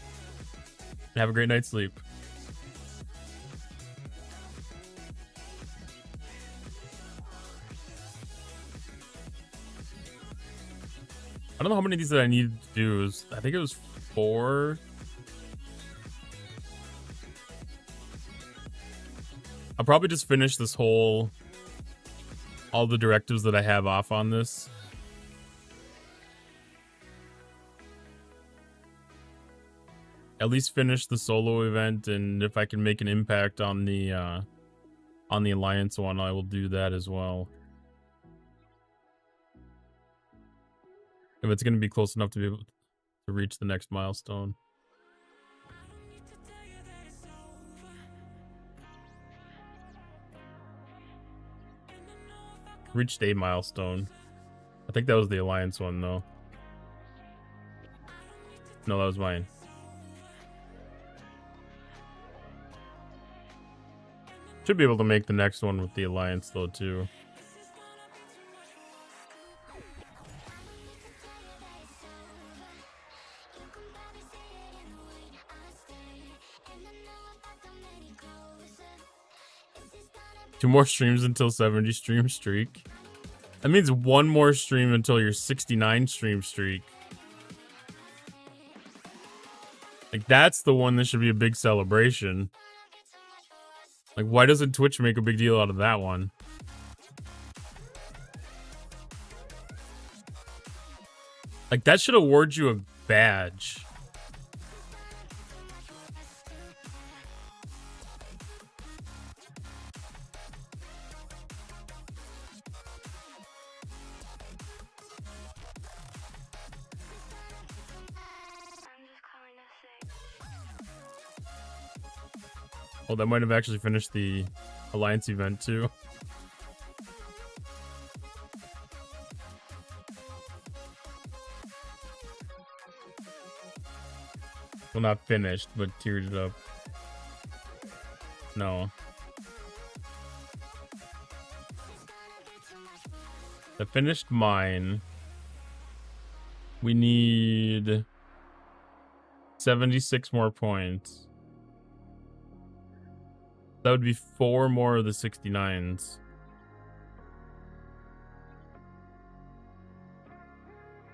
And have a great night's sleep. I don't know how many of these that I need to do. I think it was 4. I'll probably just finish this all the directives that I have off on this. At least finish the solo event, and if I can make an impact on the Alliance one, I will do that as well. If it's going to be close enough to be able to reach the next milestone. Reached a milestone. I think that was the Alliance one, though. No, that was mine. Should be able to make the next one with the Alliance, though, too. Two more streams until 70 stream streak. That means one more stream until your 69 stream streak. Like, that's the one that should be a big celebration. Like, why doesn't Twitch make a big deal out of that one? Like, that should award you a badge. Well, that might have actually finished the Alliance event too. Well, not finished, but tiered it up. No. I finished mine. We need 76 more points. That would be 4 more of the 69s.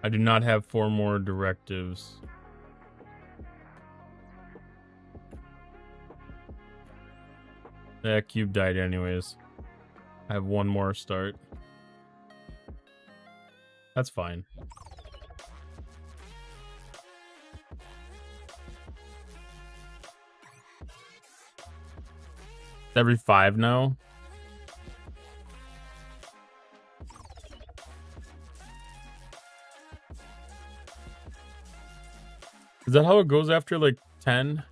I do not have 4 more directives. That cube died anyways. I have 1 more start. That's fine. Every 5 now. Is that how it goes after like 10?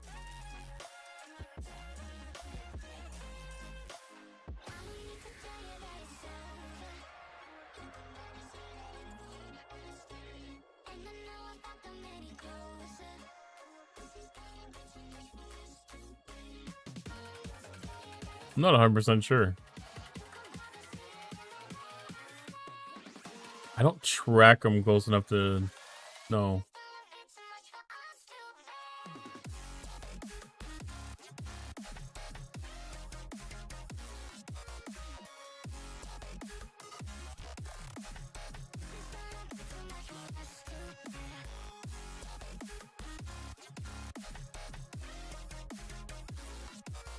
I'm not 100% sure. I don't track them close enough to know.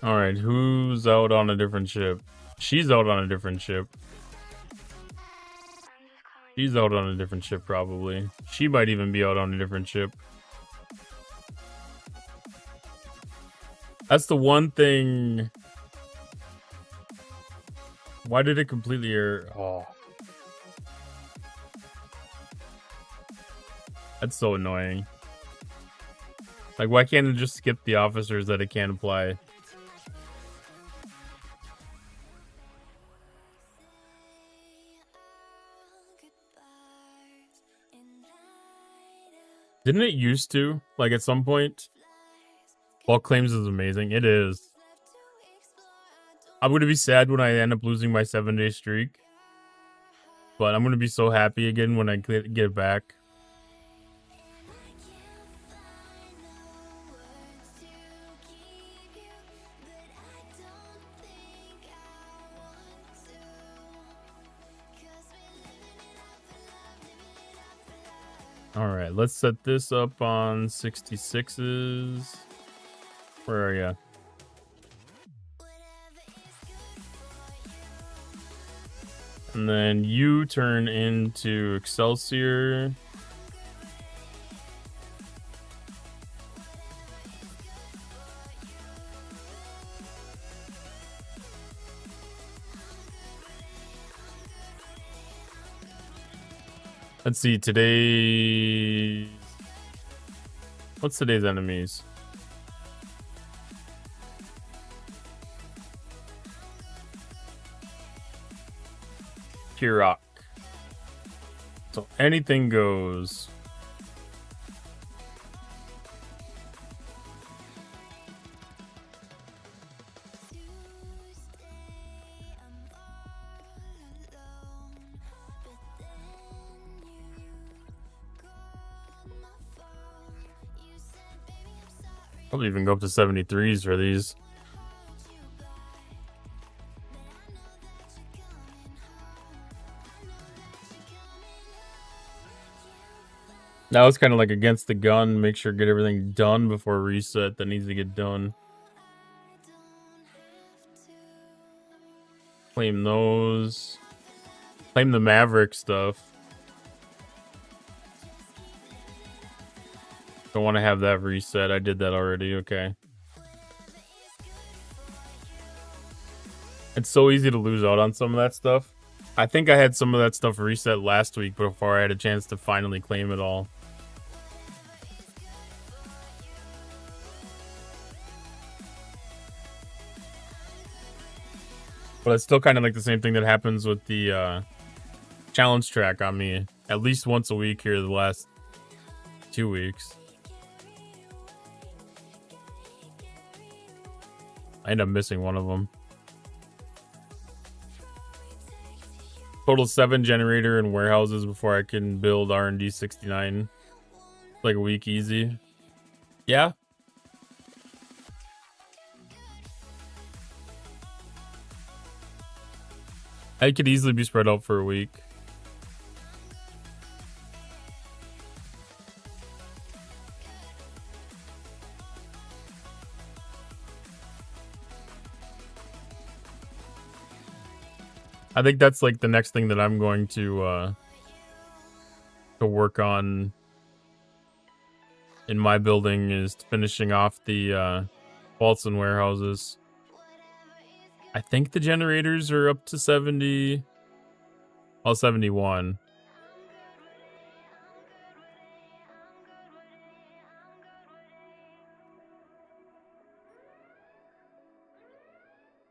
All right, who's out on a different ship? She's out on a different ship. She's out on a different ship, probably. She might even be out on a different ship. That's the one thing. Why did it completely error? Oh. That's so annoying. Like, why can't it just skip the officers that it can't apply? Didn't it used to? Like, at some point? Bulk claims is amazing. It is. I'm going to be sad when I end up losing my 7-day streak. But I'm going to be so happy again when I get it back. All right, let's set this up on 66s. Where are ya? And then you turn into Excelsior. Let's see, today... What's today's enemies? Kirok. So anything goes. Probably even go up to 73s for these. Now it's kind of like against the gun. Make sure get everything done before reset that needs to get done. Claim those. Claim the Maverick stuff. Don't want to have that reset. I did that already. Okay. It's so easy to lose out on some of that stuff. I think I had some of that stuff reset last week before I had a chance to finally claim it all. But it's still kind of like the same thing that happens with the challenge track on me at least once a week here the last 2 weeks. I end up missing one of them. Total 7 generator and warehouses before I can build R&D 69. Like a week easy. Yeah. I could easily be spread out for a week. I think that's like the next thing that I'm going to work on in my building is finishing off the vaults and warehouses. I think the generators are up to 70. Well, 71.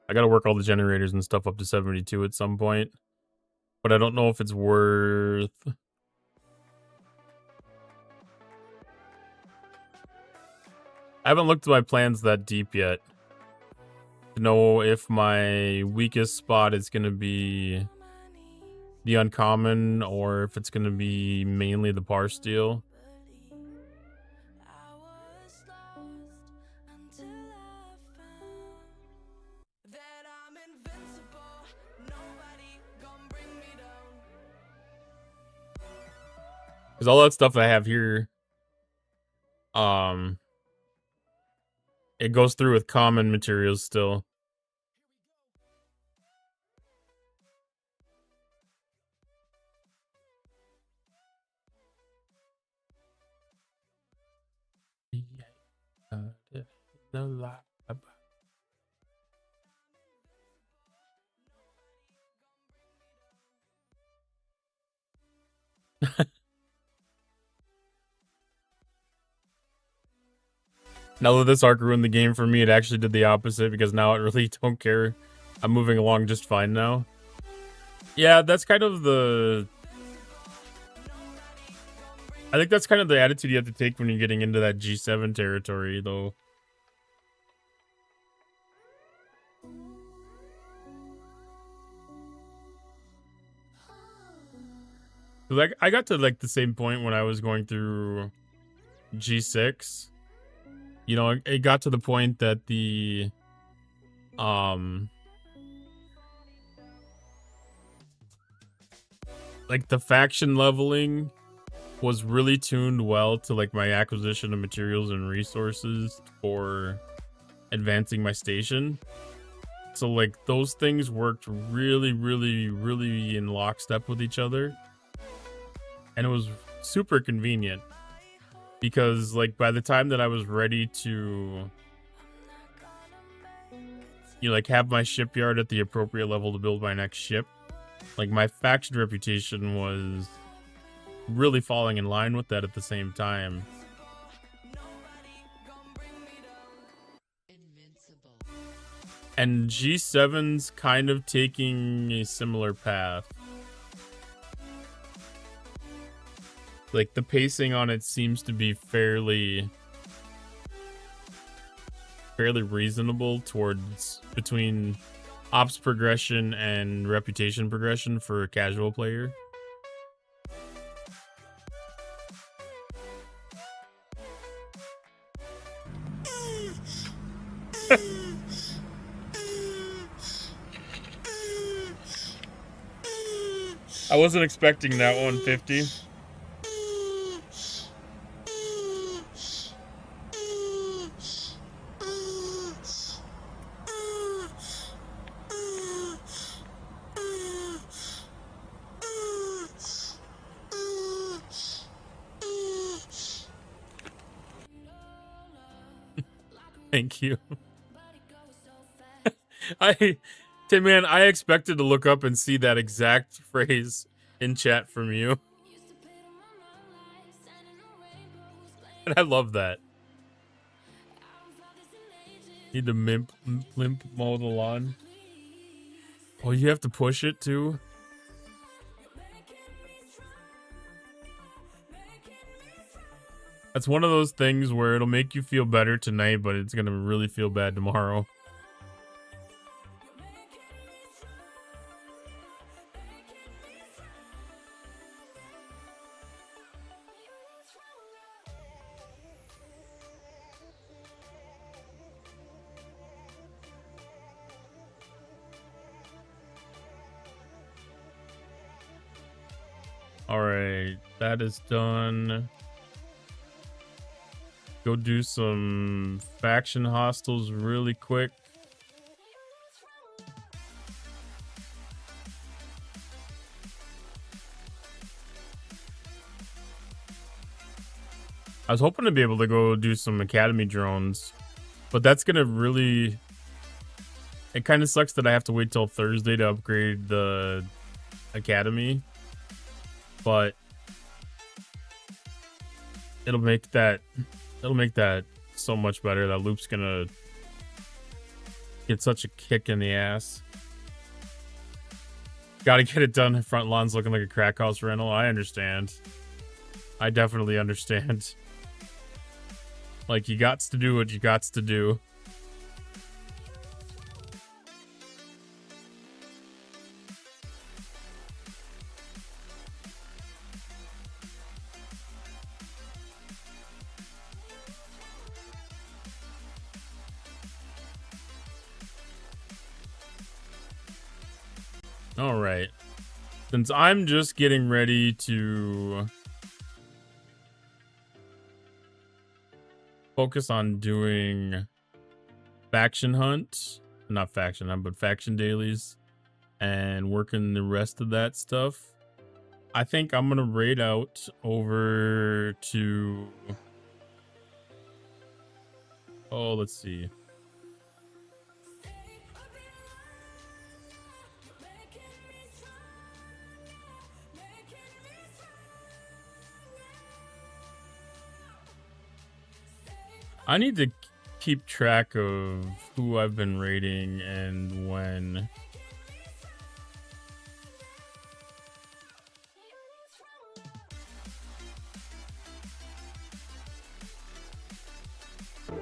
I gotta work all the generators and stuff up to 72 at some point. But I don't know if it's worth... I haven't looked at my plans that deep yet to know if my weakest spot is going to be the uncommon or if it's going to be mainly the par steal. Because all that stuff I have here, it goes through with common materials still. Now that this arc ruined the game for me, it actually did the opposite because now I really don't care. I'm moving along just fine now. Yeah, that's kind of the... I think that's kind of the attitude you have to take when you're getting into that G7 territory, though. Like, I got to like the same point when I was going through G6. You know, it got to the point that the like the faction leveling was really tuned well to like my acquisition of materials and resources for advancing my station. So like those things worked really, really, really in lockstep with each other. And it was super convenient. Because, like, by the time that I was ready to, you know, like, have my shipyard at the appropriate level to build my next ship, like, my faction reputation was really falling in line with that at the same time. And G7's kind of taking a similar path. Like, the pacing on it seems to be fairly reasonable towards between ops progression and reputation progression for a casual player. I wasn't expecting that 150. Thank you. Tim, man, I expected to look up and see that exact phrase in chat from you. And I love that. Need to limp mow the lawn. Oh, you have to push it too? That's one of those things where it'll make you feel better tonight, but it's gonna really feel bad tomorrow. Alright, that is done. Go do some faction hostels really quick. I was hoping to be able to go do some academy drones, but that's gonna really... It kind of sucks that I have to wait till Thursday to upgrade the academy, but it'll make that so much better. That loop's gonna get such a kick in the ass. Gotta get it done. Front lawn's looking like a crack house rental. I understand. I definitely understand. Like, you gots to do what you gots to do. All right. Since I'm just getting ready to focus on doing faction hunt, not faction hunt, but faction dailies, and working the rest of that stuff, I think I'm gonna raid out over to, oh, let's see. I need to keep track of who I've been raiding and when.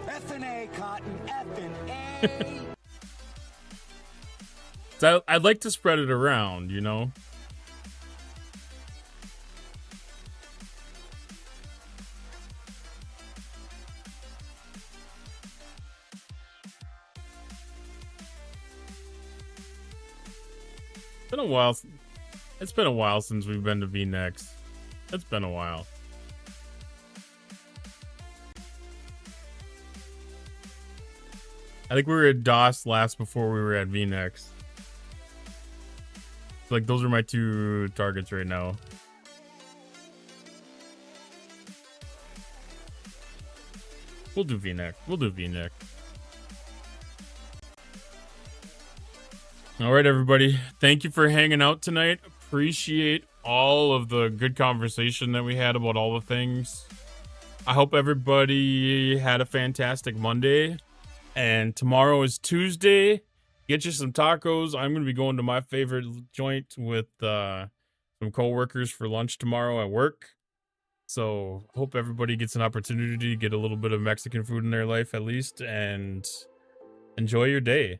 F&A, Cotton, F&A. So I'd like to spread it around, you know? Been a while. It's been a while since we've been to VNext. It's been a while. I think we were at DOS last before we were at VNext. Like, those are my two targets right now. We'll do VNext. We'll do VNext. All right, everybody. Thank you for hanging out tonight. Appreciate all of the good conversation that we had about all the things. I hope everybody had a fantastic Monday. And tomorrow is Tuesday. Get you some tacos. I'm going to be going to my favorite joint with some coworkers for lunch tomorrow at work. So hope everybody gets an opportunity to get a little bit of Mexican food in their life at least. And enjoy your day.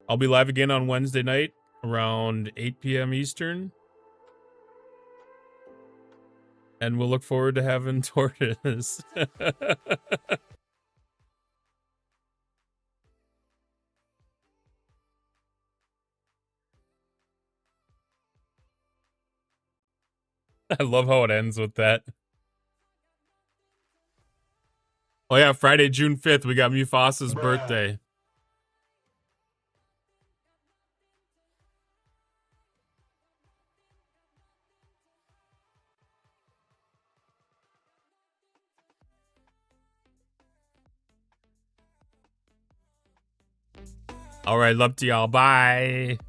I'll be live again on Wednesday night around 8 p.m. Eastern. And we'll look forward to having tortas. I love how it ends with that. Oh yeah, Friday, June 5th, we got Mufasa's birthday. All right, love to y'all. Bye.